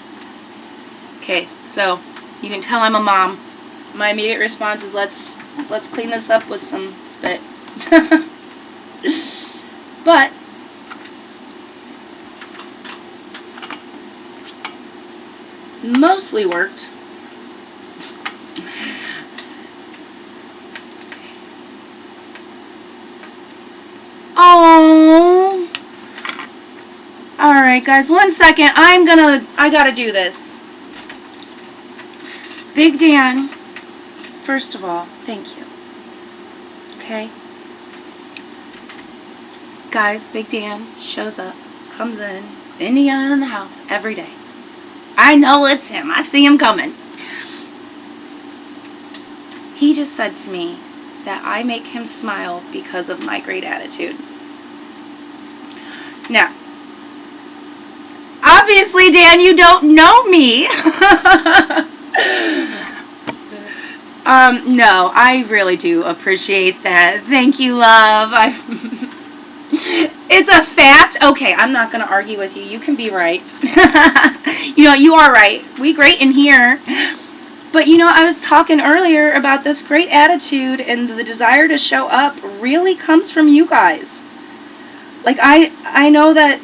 Okay, so you can tell I'm a mom. My immediate response is let's clean this up with some spit. But mostly worked. Oh. Alright, guys, 1 second. I gotta do this. Big Dan, first of all, thank you. Okay? Guys, Big Dan shows up, comes in, Indiana in the house every day. I know it's him. I see him coming. He just said to me that I make him smile because of my great attitude. Now, obviously, Dan, you don't know me. No, I really do appreciate that. Thank you, love. It's a fact. Okay, I'm not going to argue with you. You can be right. You are right. We great in here. But, I was talking earlier about this great attitude and the desire to show up really comes from you guys. Like, I know that,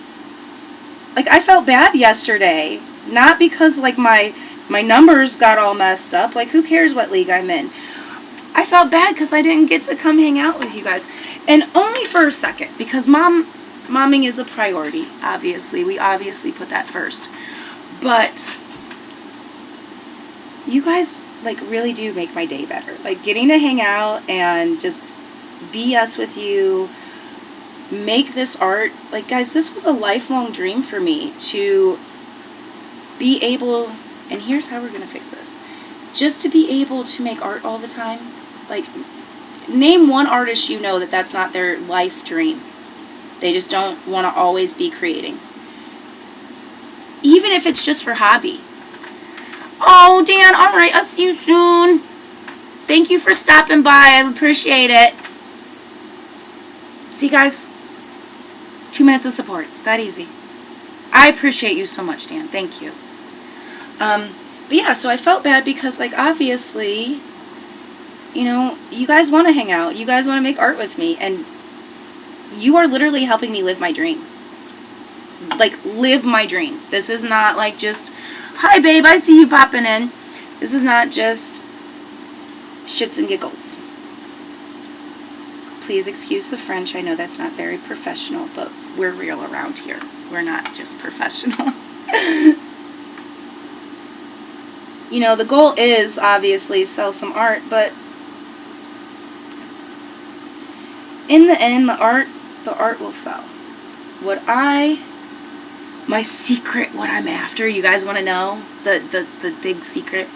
like, I felt bad yesterday. Not because, like, my numbers got all messed up. Like, who cares what league I'm in? I felt bad because I didn't get to come hang out with you guys. And only for a second, because momming is a priority, obviously. We obviously put that first. But you guys, like, really do make my day better. Like, getting to hang out and just BS with you, make this art. Like, guys, this was a lifelong dream for me to be able, and here's how we're going to fix this. Just to be able to make art all the time. Like, name one artist you know that's not their life dream. They just don't want to always be creating. Even if it's just for hobby. Oh, Dan, alright, I'll see you soon. Thank you for stopping by. I appreciate it. See, guys? 2 minutes of support. That easy. I appreciate you so much, Dan. Thank you. But yeah, so I felt bad because, like, obviously, you guys want to hang out. You guys want to make art with me. And you are literally helping me live my dream. Like, live my dream. This is not, like, just, hi, babe, I see you popping in. This is not just shits and giggles. Please excuse the French. I know that's not very professional, but we're real around here. We're not just professional. The goal is, obviously, sell some art, but in the end, the art will sell. My secret, what I'm after, you guys want to know? The big secret?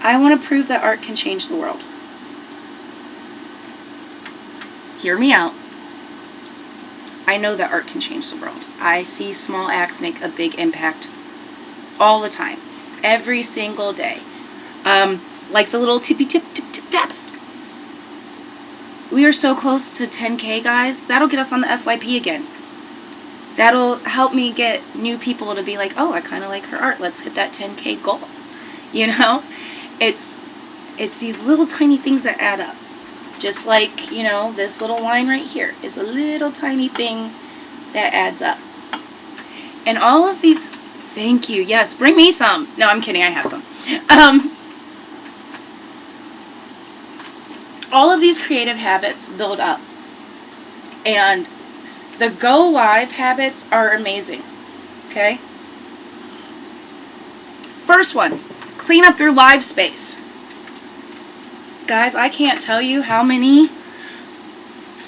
I want to prove that art can change the world. Hear me out. I know that art can change the world. I see small acts make a big impact all the time. Every single day. Like the little tippy tip taps. We are so close to 10K, guys. That'll get us on the FYP again. That'll help me get new people to be like, oh, I kind of like her art. Let's hit that 10K goal. It's these little tiny things that add up. Just like, this little line right here is a little tiny thing that adds up. And all of these, thank you. Yes, bring me some. No, I'm kidding. I have some. All of these creative habits build up. And the go live habits are amazing. Okay? First one, clean up your live space. Guys, I can't tell you how many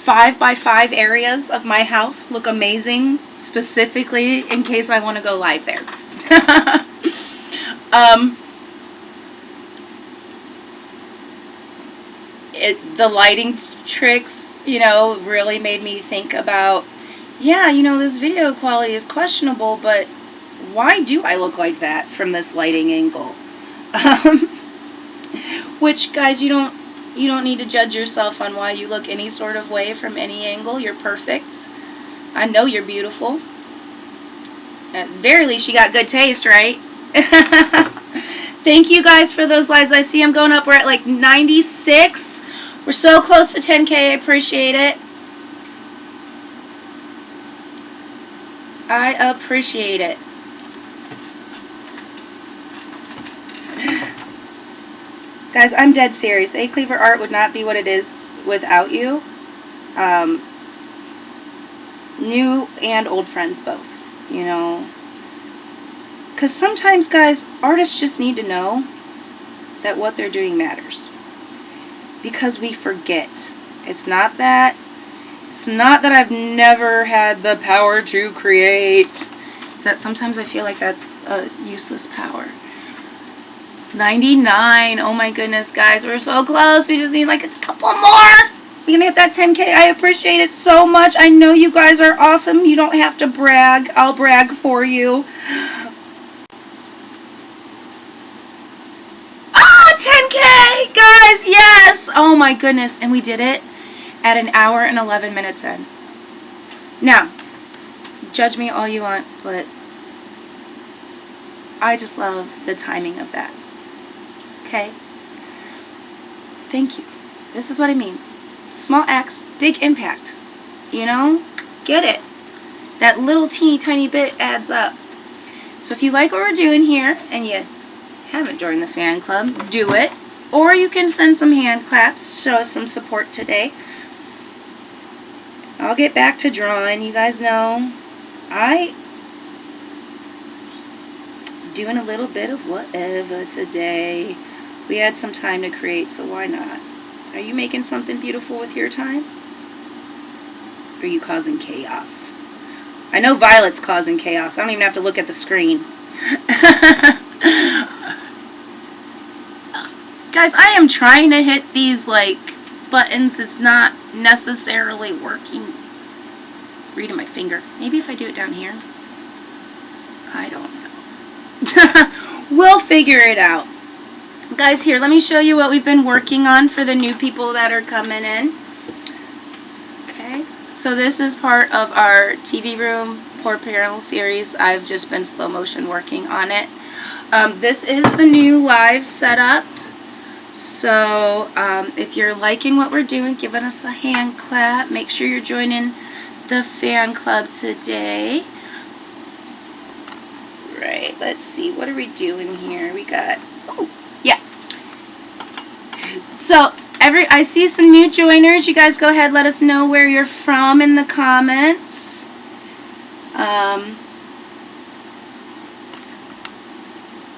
5x5 areas of my house look amazing, specifically in case I want to go live there. The lighting tricks, really made me think about, yeah, this video quality is questionable, but why do I look like that from this lighting angle? Which, guys, you don't need to judge yourself on why you look any sort of way from any angle. You're perfect. I know you're beautiful. At the very least, you got good taste, right? Thank you guys for those lives. I see I'm going up. We're at like 96. We're so close to 10K. I appreciate it. I appreciate it. Guys, I'm dead serious. A Cleaver Art would not be what it is without you. New and old friends both, Because sometimes, guys, artists just need to know that what they're doing matters. Because we forget. It's not that I've never had the power to create. It's that sometimes I feel like that's a useless power. 99. Oh my goodness, guys. We're so close. We just need like a couple more. We're going to hit that 10K. I appreciate it so much. I know you guys are awesome. You don't have to brag. I'll brag for you. Oh, 10K, guys. Yes. Oh my goodness. And we did it at an hour and 11 minutes in. Now, judge me all you want, but I just love the timing of that. Okay? Thank you. This is what I mean. Small acts, big impact. Get it. That little teeny tiny bit adds up. So if you like what we're doing here and you haven't joined the fan club, do it. Or you can send some hand claps, show us some support today. I'll get back to drawing. You guys know I doing a little bit of whatever today. We had some time to create, so why not? Are you making something beautiful with your time? Or are you causing chaos? I know Violet's causing chaos. I don't even have to look at the screen. Guys, I am trying to hit these buttons. It's not necessarily working. Reading my finger. Maybe if I do it down here. I don't know. We'll figure it out. Guys, here, let me show you what we've been working on for the new people that are coming in. Okay, so this is part of our TV room Poor Panel series. I've just been slow motion working on it. This is the new live setup. So if you're liking what we're doing, giving us a hand clap. Make sure you're joining the fan club today. Right, let's see, what are we doing here? We got, oh, yeah. So, I see some new joiners. You guys go ahead, let us know where you're from in the comments.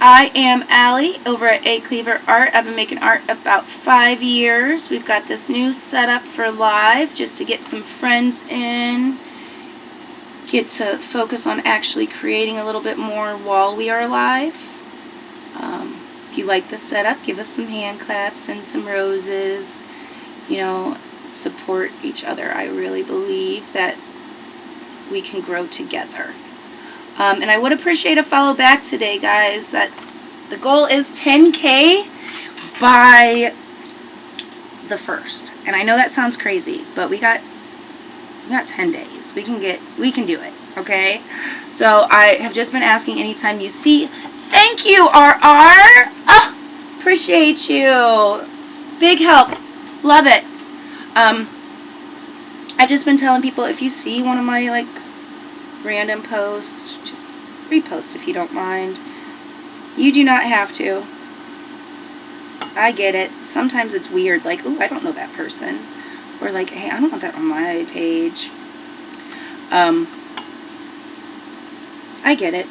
I am Allie over at A Cleaver Art. I've been making art about 5 years. We've got this new setup for live just to get some friends in. Get to focus on actually creating a little bit more while we are live. If you like the setup, give us some hand claps and some roses. Support each other. I really believe that we can grow together. And I would appreciate a follow back today, guys. That the goal is 10K by the 1st. And I know that sounds crazy, but we got 10 days. We can do it, okay? So I have just been asking anytime you see. Thank you, RR. Oh, appreciate you. Big help. Love it. I've just been telling people, if you see one of my random posts, just repost if you don't mind. You do not have to. I get it. Sometimes it's weird, ooh, I don't know that person. Or hey, I don't want that on my page. I get it.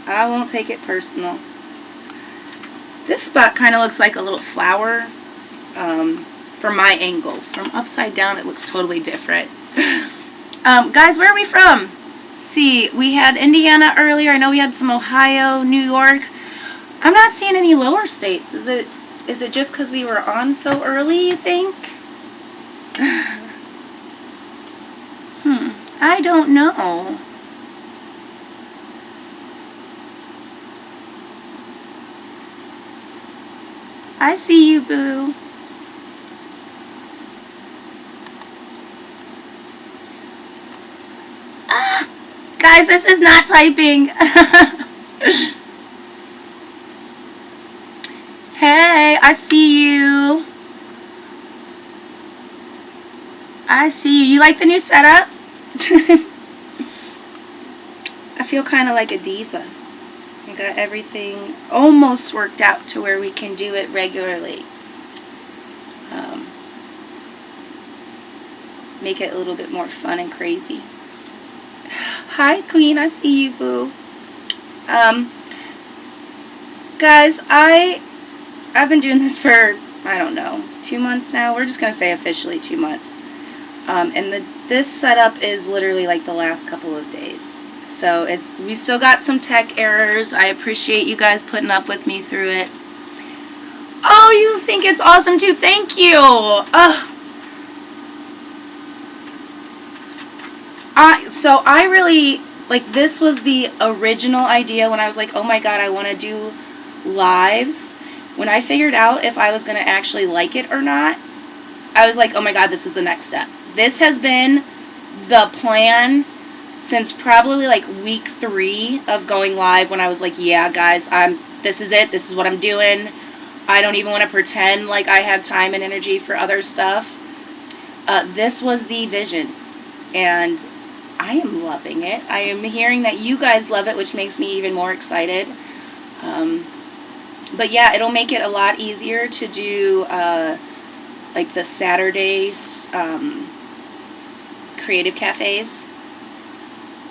I won't take it personal. This spot kind of looks like a little flower from my angle. From upside down, it looks totally different. Guys, where are we from? Let's see, we had Indiana earlier. I know we had some Ohio, New York. I'm not seeing any lower states. Is it just because we were on so early, you think? I don't know. I see you, boo. Ah, guys, this is not typing. Hey, I see you. I see you. You like the new setup? I feel kind of like a diva. I got everything almost worked out to where we can do it regularly. Make it a little bit more fun and crazy. Hi, Queen. I see you, boo. Guys, I've been doing this for, I don't know, 2 months now. We're just going to say officially 2 months. And this setup is literally like the last couple of days. So we still got some tech errors. I appreciate you guys putting up with me through it. Oh, you think it's awesome too. Thank you. So I really, like, this was the original idea when I was like, oh my god, I want to do lives. When I figured out if I was going to actually like it or not, I was like, oh my god, this is the next step. This has been the plan since probably like week 3 of going live, when I was like, yeah, guys, this is it. This is what I'm doing. I don't even want to pretend like I have time and energy for other stuff. This was the vision, and I am loving it. I am hearing that you guys love it, which makes me even more excited. But yeah, it'll make it a lot easier to do like the Saturdays creative cafes,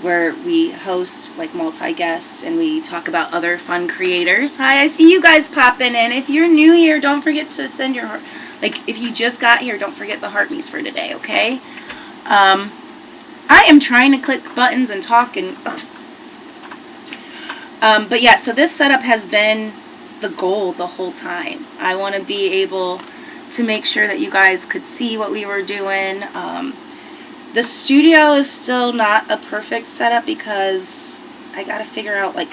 where we host like multi-guests and we talk about other fun creators. Hi, I see you guys popping in. If you're new here, don't forget to send your heart. Like, if you just got here, don't forget the heart me's for today, okay? I am trying to click buttons and talk and... but yeah, so this setup has been the goal the whole time. I want to be able to make sure that you guys could see what we were doing. The studio is still not a perfect setup because I gotta figure out like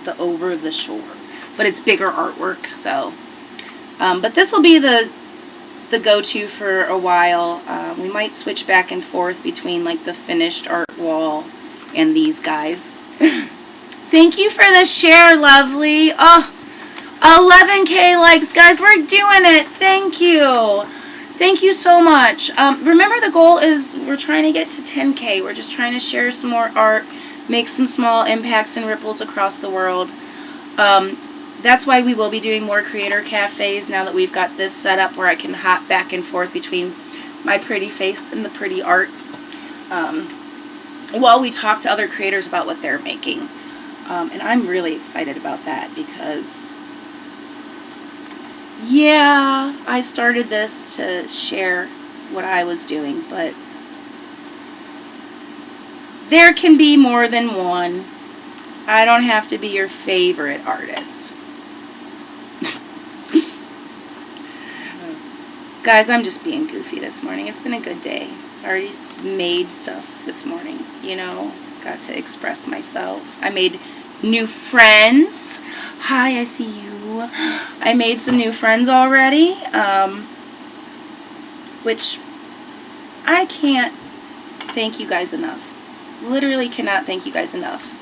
the over the shore, but it's bigger artwork, so but this will be the go-to for a while. We might switch back and forth between like the finished art wall and these guys. Thank you for the share, lovely. Oh, 11K likes, guys. We're doing it. Thank you. Thank you so much. Remember, the goal is we're trying to get to 10K. We're just trying to share some more art, make some small impacts and ripples across the world. That's why we will be doing more creator cafes now that we've got this set up where I can hop back and forth between my pretty face and the pretty art while we talk to other creators about what they're making. And I'm really excited about that because... yeah, I started this to share what I was doing, but there can be more than one. I don't have to be your favorite artist. Guys, I'm just being goofy this morning. It's been a good day. I already made stuff this morning, you know, got to express myself. I made new friends. Hi, I see you. I made some new friends already, which I can't thank you guys enough. Literally cannot thank you guys enough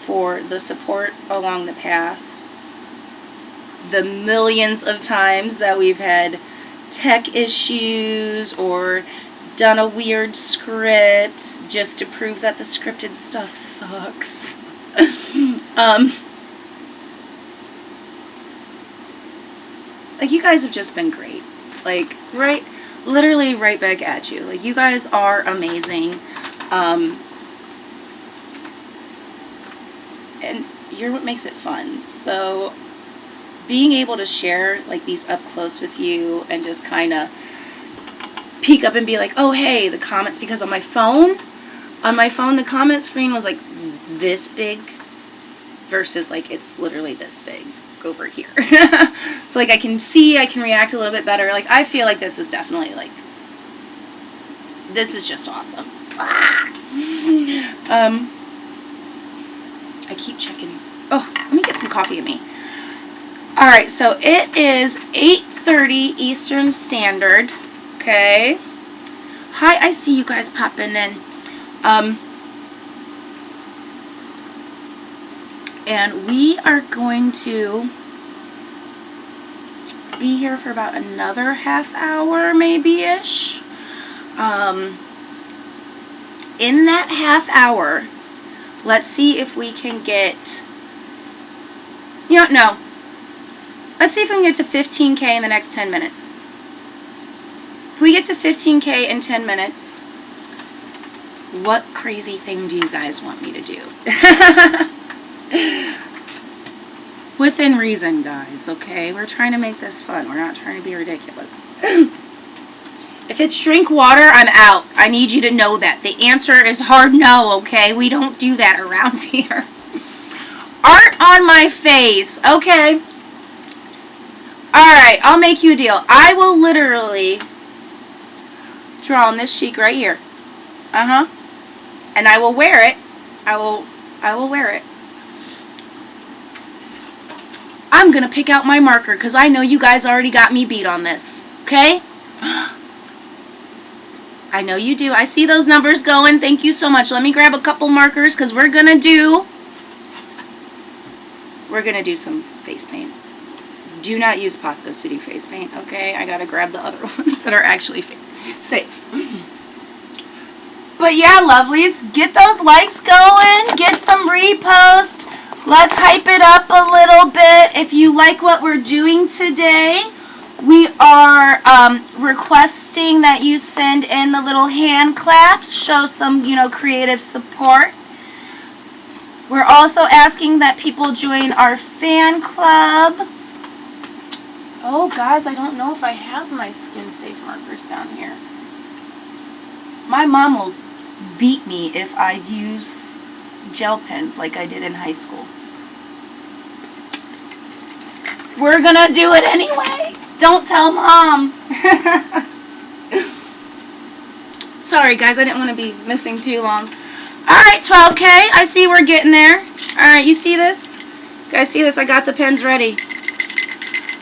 for the support along the path. The millions of times that we've had tech issues or done a weird script just to prove that the scripted stuff sucks. Like, you guys have just been great. Like, literally right back at you. Like, you guys are amazing. and you're what makes it fun. So being able to share like these up close with you and just kind of peek up and be like, oh hey, the comments, because on my phone the comment screen was like this big versus like it's literally this big over here. So like I can react a little bit better. Like I feel like this is definitely like, this is just awesome. I keep checking. Oh, let me get some coffee in me. Alright, so it is 8:30 Eastern Standard. Okay. Hi, I see you guys popping in. And we are going to be here for about another half hour, maybe-ish. In that half hour, let's see if we can get, no. Let's see if we can get to 15K in the next 10 minutes. If we get to 15K in 10 minutes, what crazy thing do you guys want me to do? Within reason, guys, okay? We're trying to make this fun. We're not trying to be ridiculous. If it's drink water, I'm out. I need you to know that. The answer is hard no, okay? We don't do that around here. Art on my face. Okay. Alright, I'll make you a deal. I will literally draw on this cheek right here. And I will wear it. I will wear it. I'm gonna pick out my marker because I know you guys already got me beat on this. Okay? I know you do. I see those numbers going. Thank you so much. Let me grab a couple markers because we're gonna do some face paint. Do not use Poscos to do face paint, okay? I gotta grab the other ones that are actually safe. But yeah, lovelies, get those likes going. Get some repost. Let's hype it up a little bit. If you like what we're doing today, we are requesting that you send in the little hand claps. Show some, creative support. We're also asking that people join our fan club. Oh, guys, I don't know if I have my skin safe markers down here. My mom will beat me if I use gel pens like I did in high school. We're gonna do it anyway. Don't tell Mom. Sorry, guys, I didn't want to be missing too long. Alright, 12K. I see we're getting there. Alright, you see this? You guys see this? I got the pens ready.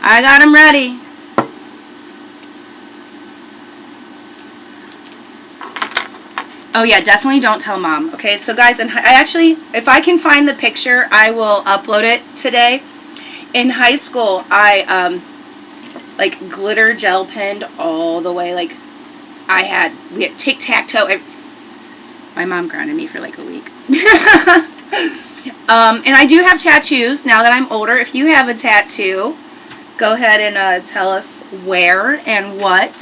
I got them ready. Oh yeah, definitely don't tell Mom. Okay, so guys, and I actually, if I can find the picture, I will upload it today. In high school, I like glitter gel penned all the way. Like we had tic-tac-toe. My mom grounded me for like a week. And I do have tattoos now that I'm older. If you have a tattoo, go ahead and tell us where and what,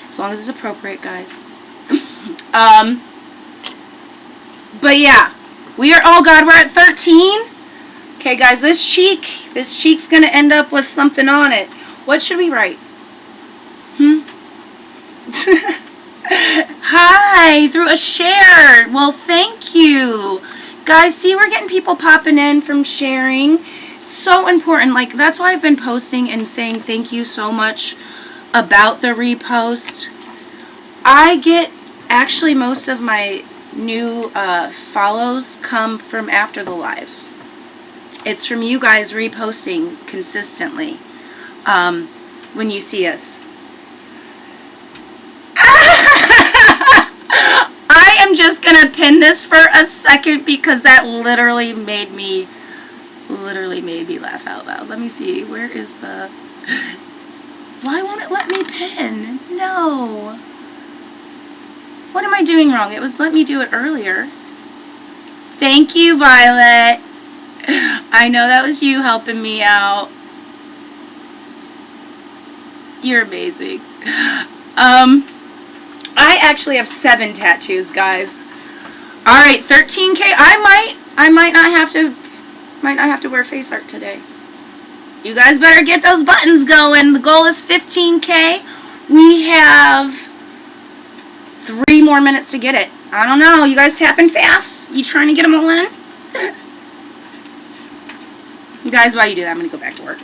as long as it's appropriate, guys. But yeah, we are, oh God, we're at 13. Okay, guys, this cheek's gonna end up with something on it. What should we write? Hi, through a share. Well, thank you. Guys, see, we're getting people popping in from sharing. So important. Like, that's why I've been posting and saying thank you so much about the repost. I get, actually, most of my new follows come from after the lives. It's from you guys reposting consistently when you see us. I am just gonna pin this for a second because that literally made me laugh out loud. Let me see, where is the, why won't it let me pin? No. What am I doing wrong? It was let me do it earlier. Thank you, Violet. I know that was you helping me out. You're amazing. I actually have 7 tattoos, guys. Alright, 13K. I might not have to Might not have to wear face art today. You guys better get those buttons going. The goal is 15K. We have 3 more minutes to get it. I don't know. You guys tapping fast? You trying to get them all in? You guys, while you do that, I'm going to go back to work.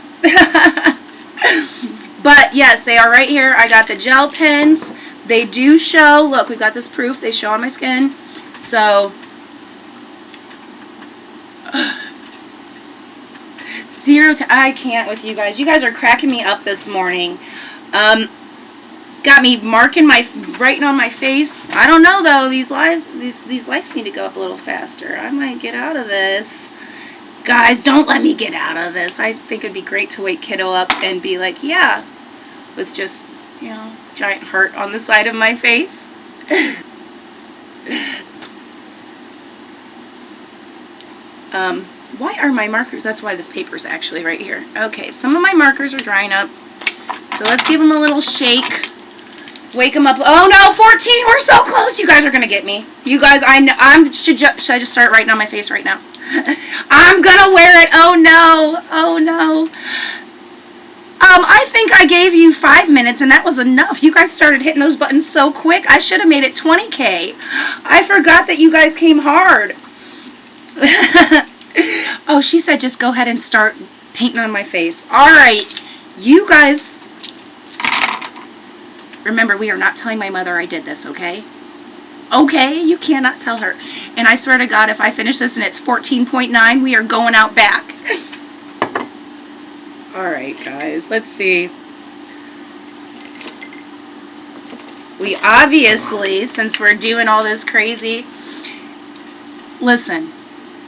But yes, they are right here. I got the gel pens. They do show. Look, we've got this proof. They show on my skin. So, I can't with you guys. You guys are cracking me up this morning. Got me writing on my face. I don't know though. These likes need to go up a little faster. I might get out of this. Guys, don't let me get out of this. I think it'd be great to wake kiddo up and be like, yeah, with just, you know, giant heart on the side of my face. Why are my markers? That's why this paper's actually right here. Okay, some of my markers are drying up. So let's give them a little shake. Wake them up. Oh no, 14, we're so close. You guys are gonna get me. You guys, I know, should I just start writing on my face right now? I'm gonna wear it. Oh no, oh no. I think I gave you 5 minutes and that was enough. You guys started hitting those buttons so quick. I should have made it 20K. I forgot that you guys came hard. Oh, she said just go ahead and start painting on my face. Alright, you guys, remember, we are not telling my mother I did this, okay? Okay, you cannot tell her. And I swear to God, if I finish this and it's 14.9, we are going out back. Alright, guys, let's see. We obviously, since we're doing all this crazy, listen,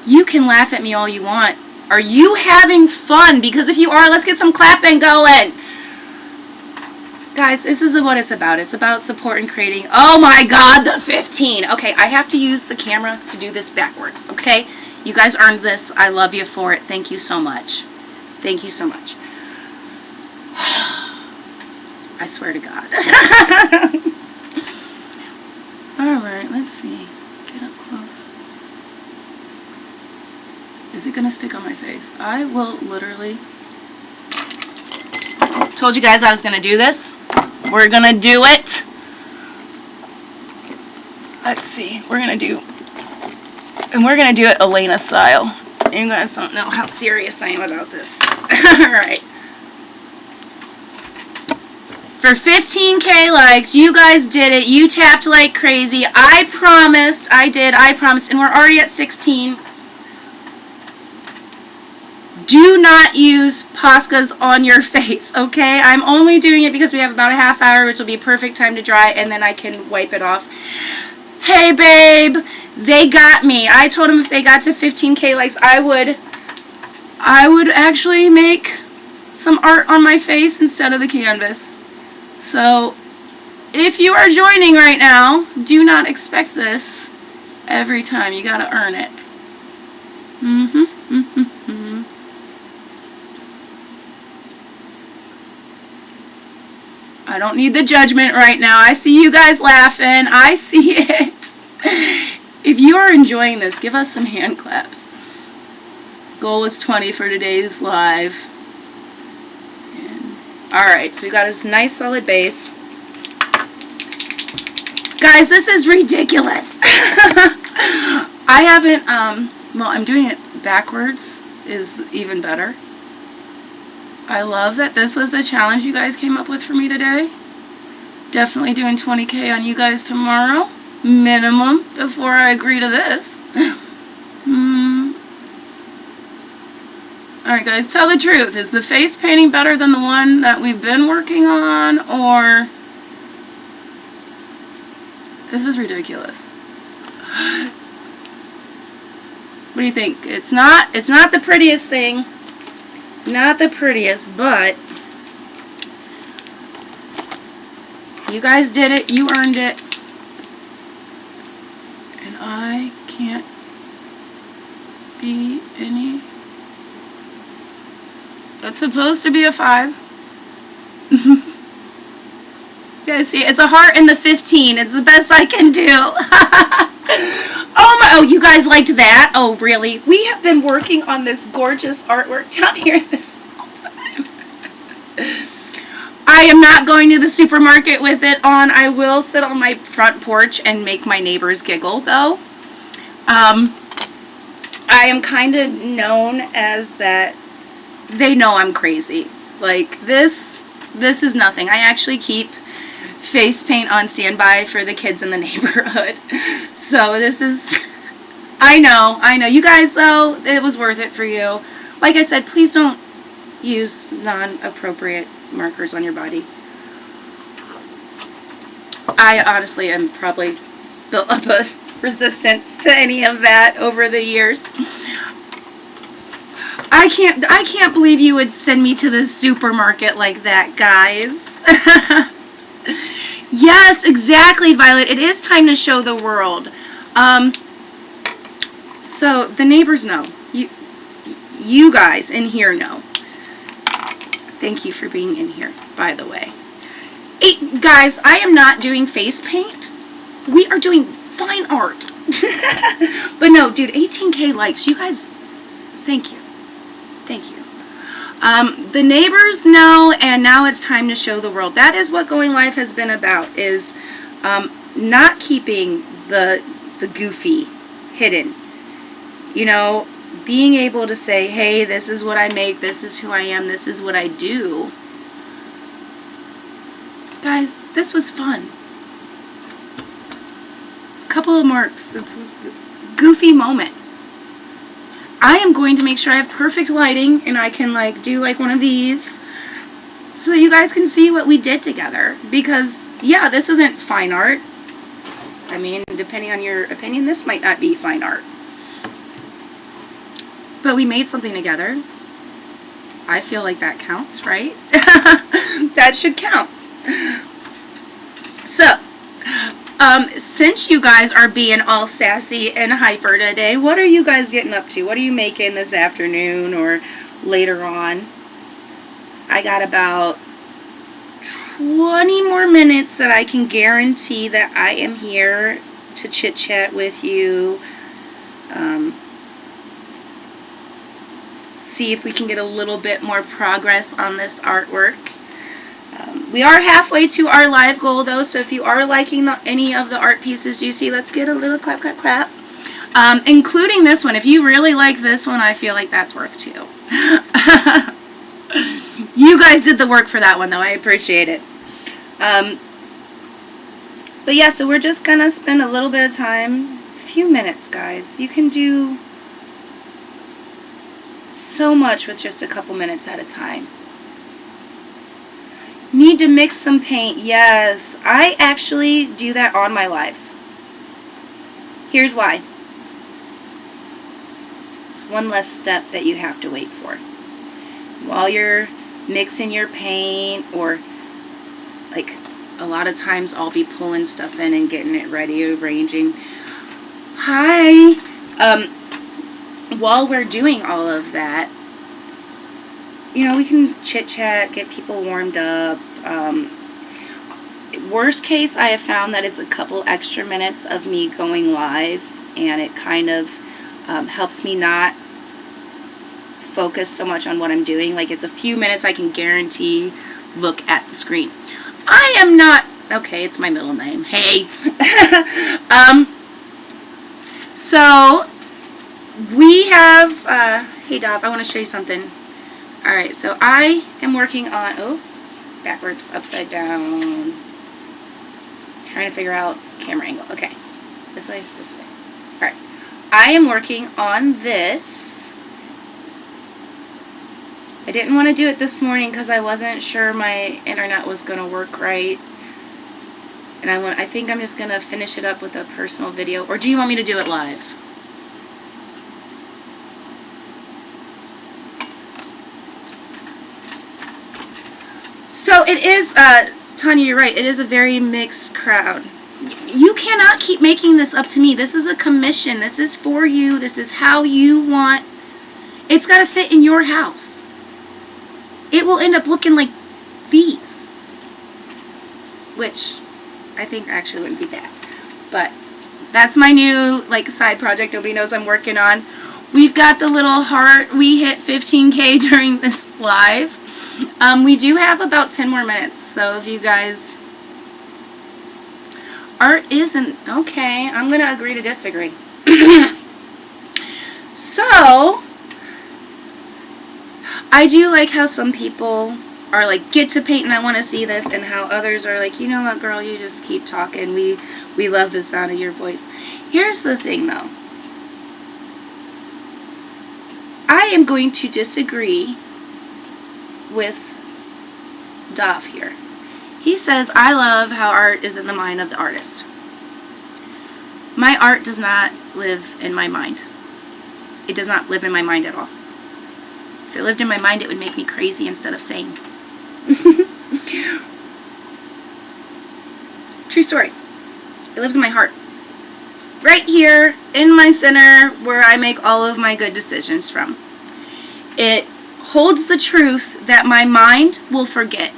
you can laugh at me all you want. Are you having fun? Because if you are, let's get some clapping going. Guys, this is what it's about. It's about support and creating. Oh my God, the 15. Okay, I have to use the camera to do this backwards, okay? You guys earned this. I love you for it. Thank you so much. Thank you so much. I swear to God. Alright, let's see. Get up close. Is it gonna stick on my face? I will literally... Told you guys I was gonna do this. We're gonna do it. Let's see. We're gonna do it Elena style. You guys don't know how serious I am about this. Alright. For 15K likes, you guys did it. You tapped like crazy. I promised. I promised. And we're already at 16. Do not use Poscas on your face, okay? I'm only doing it because we have about a half hour, which will be perfect time to dry, and then I can wipe it off. Hey, babe, they got me. I told them if they got to 15K likes, I would actually make some art on my face instead of the canvas. So, if you are joining right now, do not expect this every time. You gotta earn it. I don't need the judgment right now. I see you guys laughing. I see it. If you are enjoying this, give us some hand claps. Goal is 20 for today's live. Alright, so we got this nice solid base. Guys, this is ridiculous. I haven't, well, I'm doing it backwards is even better. I love that this was the challenge you guys came up with for me today. Definitely doing 20K on you guys tomorrow. Minimum before I agree to this. Alright guys, tell the truth. Is the face painting better than the one that we've been working on, or... This is ridiculous. What do you think? It's not the prettiest thing. Not the prettiest, but you guys did it. You earned it. And I can't be any... That's supposed to be a 5. You guys see, it's a heart in the 15. It's the best I can do. Oh my, Oh, you guys liked that? Oh, really? We have been working on this gorgeous artwork down here this whole time. I am not going to the supermarket with it on. I will sit on my front porch and make my neighbors giggle, though. I am kind of known as that. They know I'm crazy. Like, this is nothing. I actually keep face paint on standby for the kids in the neighborhood. So this is, I know. You guys, though, it was worth it for you. Like I said, please don't use non-appropriate markers on your body. I honestly am probably built up a resistance to any of that over the years. I can't believe you would send me to the supermarket like that, guys. Yes, exactly, Violet. It is time to show the world. So the neighbors know. You guys in here know. Thank you for being in here, by the way. Hey, guys, I am not doing face paint. We are doing fine art. But no, dude, 18K likes. You guys, thank you. Thank you. The neighbors know, and now it's time to show the world. That is what Going Live has been about, is not keeping the goofy hidden. You know, being able to say, hey, this is what I make, this is who I am, this is what I do. Guys, this was fun. It's a couple of marks. It's a goofy moment. I am going to make sure I have perfect lighting and I can do one of these so that you guys can see what we did together. Because, yeah, this isn't fine art. I mean, depending on your opinion, this might not be fine art. But we made something together. I feel like that counts, right? That should count. So, since you guys are being all sassy and hyper today, what are you guys getting up to? What are you making this afternoon or later on? I got about 20 more minutes that I can guarantee that I am here to chit-chat with you. See if we can get a little bit more progress on this artwork. We are halfway to our live goal, though, so if you are liking any of the art pieces you see, let's get a little clap, clap, clap. Including this one. If you really like this one, I feel like that's worth 2. You guys did the work for that one, though. I appreciate it. But yeah, so we're just going to spend a little bit of time, a few minutes, guys. You can do so much with just a couple minutes at a time. Need to mix some paint. Yes, I actually do that on my lives. Here's why. It's one less step that you have to wait for. While you're mixing your paint, or a lot of times I'll be pulling stuff in and getting it ready, arranging. Hi. While we're doing all of that, you know, we can chit-chat, get people warmed up. Worst case, I have found that it's a couple extra minutes of me going live, and it kind of helps me not focus so much on what I'm doing. Like, it's a few minutes I can guarantee look at the screen. I am not... Okay, it's my middle name. Hey. So, we have... hey, Dov, I want to show you something. Alright, so I am working on... Oh, backwards, upside down. Trying to figure out camera angle. Okay. This way, this way. Alright. I am working on this. I didn't want to do it this morning because I wasn't sure my internet was going to work right. And I think I'm just going to finish it up with a personal video. Or do you want me to do it live? So it is, Tanya, you're right. It is a very mixed crowd. You cannot keep making this up to me. This is a commission. This is for you. This is how you want. It's got to fit in your house. It will end up looking like these. Which I think actually wouldn't be bad. But That's my new, like, side project nobody knows I'm working on. We've got the little heart. We hit 15K during this live. We do have about 10 more minutes, so if you guys... Art isn't... Okay, I'm going to agree to disagree. So, I do like how some people are like, get to paint and I want to see this, and how others are like, you know what, girl, you just keep talking. We love the sound of your voice. Here's the thing, though. I am going to disagree with Dov here. He says, I love how art is in the mind of the artist. My art does not live in my mind. It does not live in my mind at all. If it lived in my mind, it would make me crazy instead of sane. True story. It lives in my heart. Right here, in my center, where I make all of my good decisions from. It holds the truth that my mind will forget.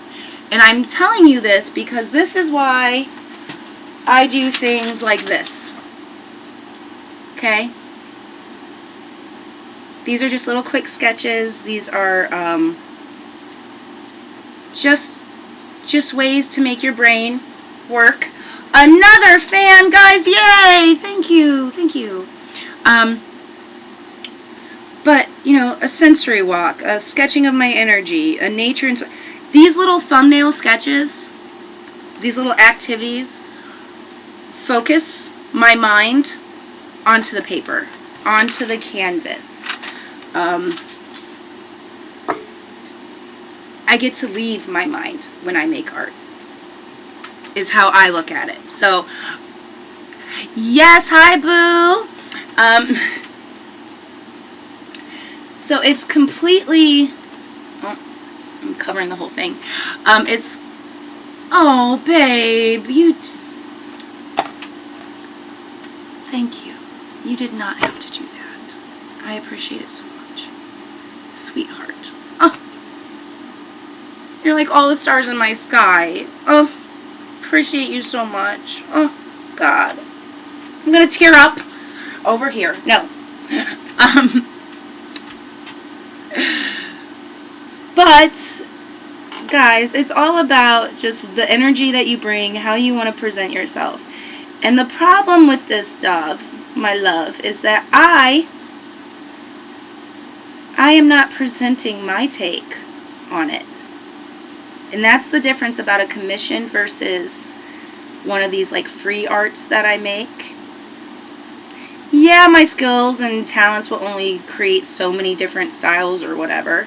And I'm telling you this because this is why I do things like this. Okay? These are just little quick sketches. These are just ways to make your brain work. Another fan, guys! Yay! Thank you. Thank you. But, you know, a sensory walk, a sketching of my energy, a nature... These little thumbnail sketches, these little activities, focus my mind onto the paper, onto the canvas. I get to leave my mind when I make art, is how I look at it. So, yes, hi, Boo! So it's completely... Oh, I'm covering the whole thing. It's... Oh, babe, you... Thank you. You did not have to do that. I appreciate it so much. Sweetheart. Oh. You're like all the stars in my sky. Oh. Appreciate you so much. Oh, God. I'm gonna tear up over here. No. But, guys, it's all about just the energy that you bring, how you want to present yourself. And the problem with this, Dove, my love, is that I am not presenting my take on it. And that's the difference about a commission versus one of these like free arts that I make. Yeah, my skills and talents will only create so many different styles or whatever.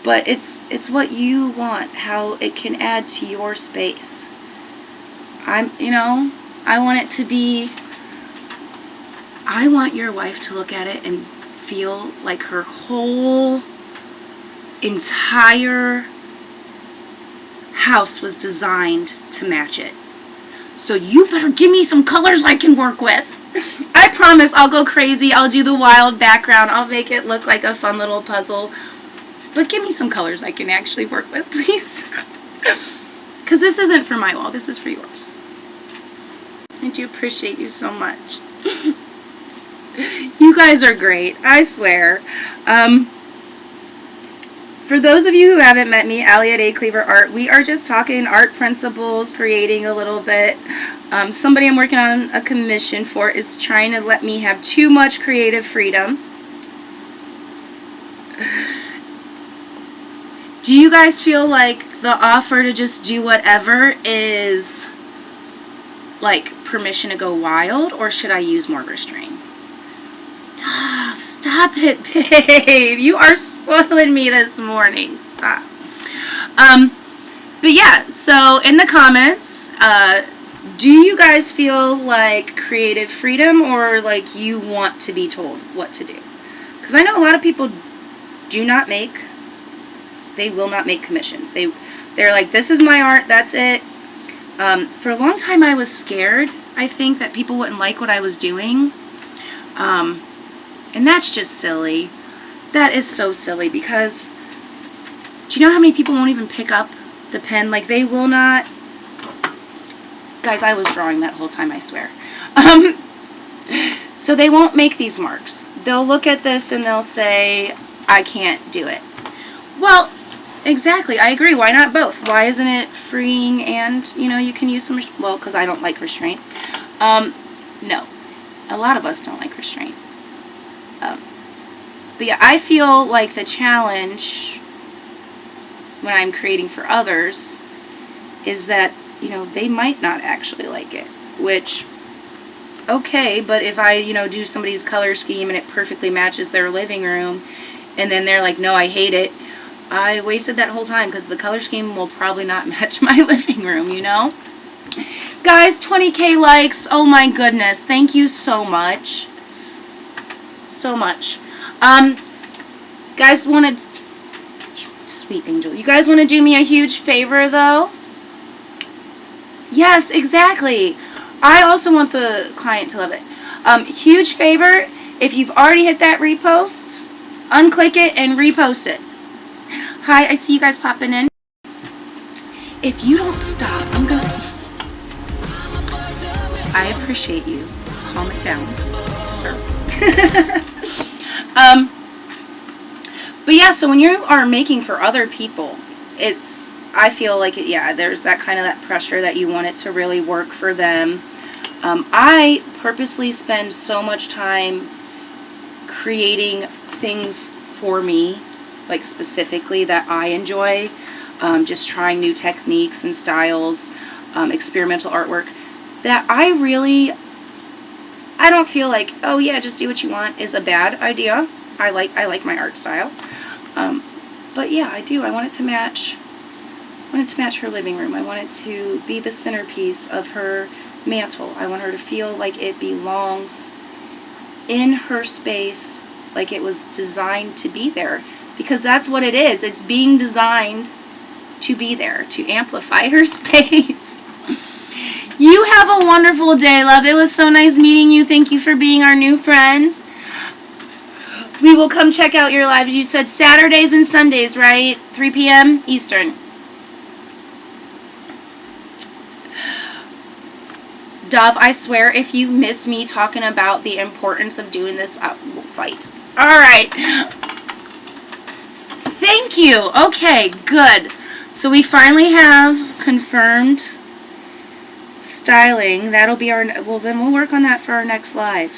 But it's what you want, how it can add to your space. I want it to be, I want your wife to look at it and feel like her whole entire house was designed to match it. So you better give me some colors I can work with. I promise I'll go crazy. I'll do the wild background. I'll make it look like a fun little puzzle. But give me some colors I can actually work with, please. Because this isn't for my wall. This is for yours. I do appreciate you so much. You guys are great. I swear. For those of you who haven't met me, Allie at A Cleaver Art, we are just talking art principles, creating a little bit. Somebody I'm working on a commission for is trying to let me have too much creative freedom. Do you guys feel like the offer to just do whatever is like permission to go wild, or should I use more restraint? Stop it, babe. You are spoiling me this morning. Stop. But yeah, so in the comments, do you guys feel like creative freedom, or like you want to be told what to do? Because I know a lot of people they will not make commissions. They're like, this is my art, that's it. For a long time I was scared, I think, that people wouldn't like what I was doing. And that's just silly. That is so silly, because do you know how many people won't even pick up the pen? Like, they will not. Guys, I was drawing that whole time, I swear. So they won't make these marks. They'll look at this and they'll say, I can't do it. Well, exactly. I agree. Why not both? Why isn't it freeing and, you know, you can use some, well, because I don't like restraint. No. A lot of us don't like restraint. But yeah, I feel like the challenge when I'm creating for others is that, you know, they might not actually like it, which, okay, but if I, you know, do somebody's color scheme and it perfectly matches their living room, and then they're like, no, I hate it, I wasted that whole time, because the color scheme will probably not match my living room, you know? Guys, 20K likes, oh my goodness, thank you so much. So much. Guys want to, sweet angel, you guys want to do me a huge favor, though? Yes, exactly. I also want the client to love it. Huge favor, if you've already hit that repost, unclick it and repost it. Hi, I see you guys popping in. If you don't stop, I'm gonna... I appreciate you. Calm it down, sir. But yeah, so when you are making for other people, it's, I feel like, yeah, there's that kind of that pressure that you want it to really work for them. I purposely spend so much time creating things for me, like specifically that I enjoy, just trying new techniques and styles, experimental artwork, that I don't feel like, oh yeah, just do what you want is a bad idea. I like my art style. But yeah, I do. I want it to match her living room. I want it to be the centerpiece of her mantle. I want her to feel like it belongs in her space, like it was designed to be there. Because that's what it is. It's being designed to be there, to amplify her space. You have a wonderful day, love. It was so nice meeting you. Thank you for being our new friend. We will come check out your live. You said Saturdays and Sundays, right? 3 p.m. Eastern. Dove, I swear if you miss me talking about the importance of doing this, I will fight. Alright. Thank you. Okay, good. So we finally have confirmed styling. That'll be our, well then we'll work on that for our next live.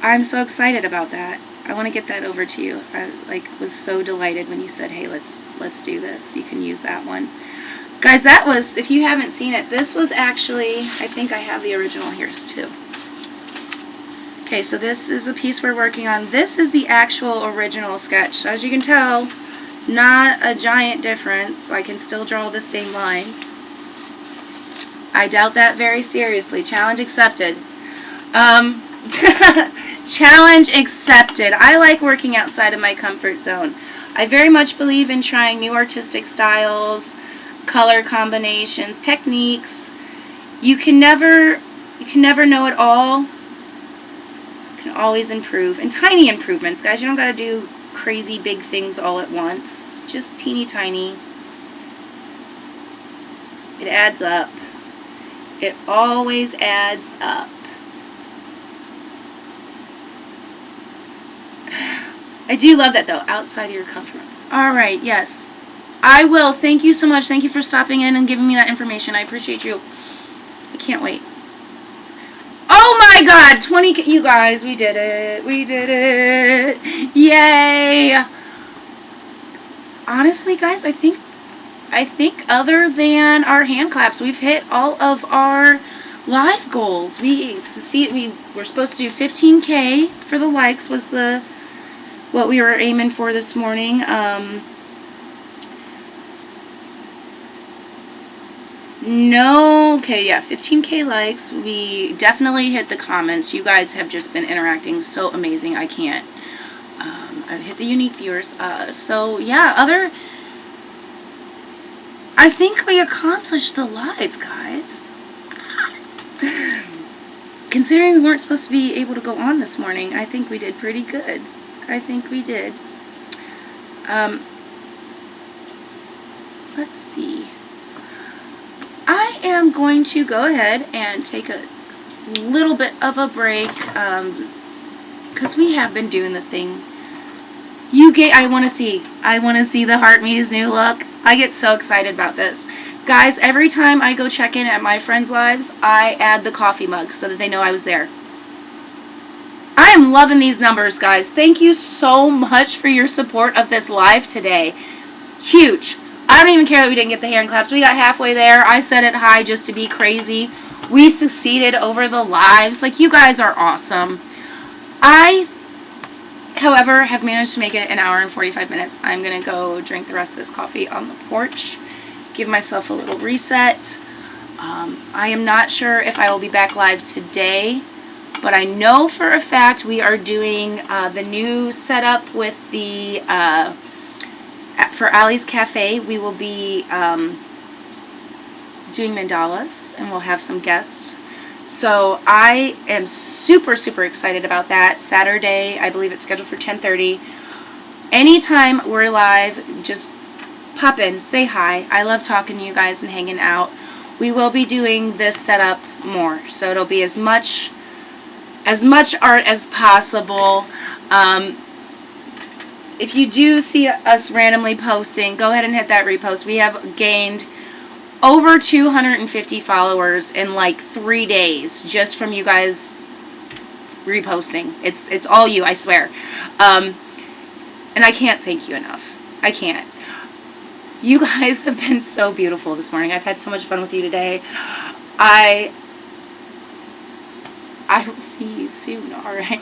I'm so excited about that. I want to get that over to you. I was so delighted when you said, hey, let's do this. You can use that one. Guys, that was, if you haven't seen it, this was actually, I think I have the original here too. Okay, so this is a piece we're working on. This is the actual original sketch. So as you can tell, not a giant difference. I can still draw the same lines. I doubt that very seriously. Challenge accepted. Challenge accepted. I like working outside of my comfort zone. I very much believe in trying new artistic styles, color combinations, techniques. You can never know it all. You can always improve. And tiny improvements, guys. You don't gotta do crazy big things all at once. Just teeny tiny. It adds up. It always adds up. I do love that, though. Outside of your comfort. Alright, yes. I will. Thank you so much. Thank you for stopping in and giving me that information. I appreciate you. I can't wait. Oh my god! 20, you guys, we did it. We did it. Yay! Honestly, guys, I think other than our hand claps, we've hit all of our live goals. We were supposed to do 15K for the likes was what we were aiming for this morning. No, okay, yeah, 15K likes. We definitely hit the comments. You guys have just been interacting so amazing. I can't. I hit the unique viewers. So yeah, I think we accomplished the live, guys. Considering we weren't supposed to be able to go on this morning, I think we did pretty good. I think we did. Let's see. I am going to go ahead and take a little bit of a break, because we have been doing the thing. I want to see the Heart Me's new look. I get so excited about this. Guys, every time I go check in at my friends' lives, I add the coffee mug so that they know I was there. I am loving these numbers, guys. Thank you so much for your support of this live today. Huge. I don't even care that we didn't get the hand claps. We got halfway there. I set it high just to be crazy. We succeeded over the lives. Like, you guys are awesome. I, however, have managed to make it an hour and 45 minutes. I'm going to go drink the rest of this coffee on the porch. Give myself a little reset. I am not sure if I will be back live today, but I know for a fact we are doing the new setup with the for Ali's Cafe. We will be doing mandalas, and we'll have some guests. So I am super, super excited about that. Saturday, I believe it's scheduled for 10:30. Anytime we're live, just pop in, say hi. I love talking to you guys and hanging out. We will be doing this setup more, so it'll be as much art as possible. If you do see us randomly posting, go ahead and hit that repost. We have gained over 250 followers in like 3 days just from you guys reposting. It's all you, I swear. And I can't thank you enough. I can't. You guys have been so beautiful this morning. I've had so much fun with you today. I will see you soon, alright?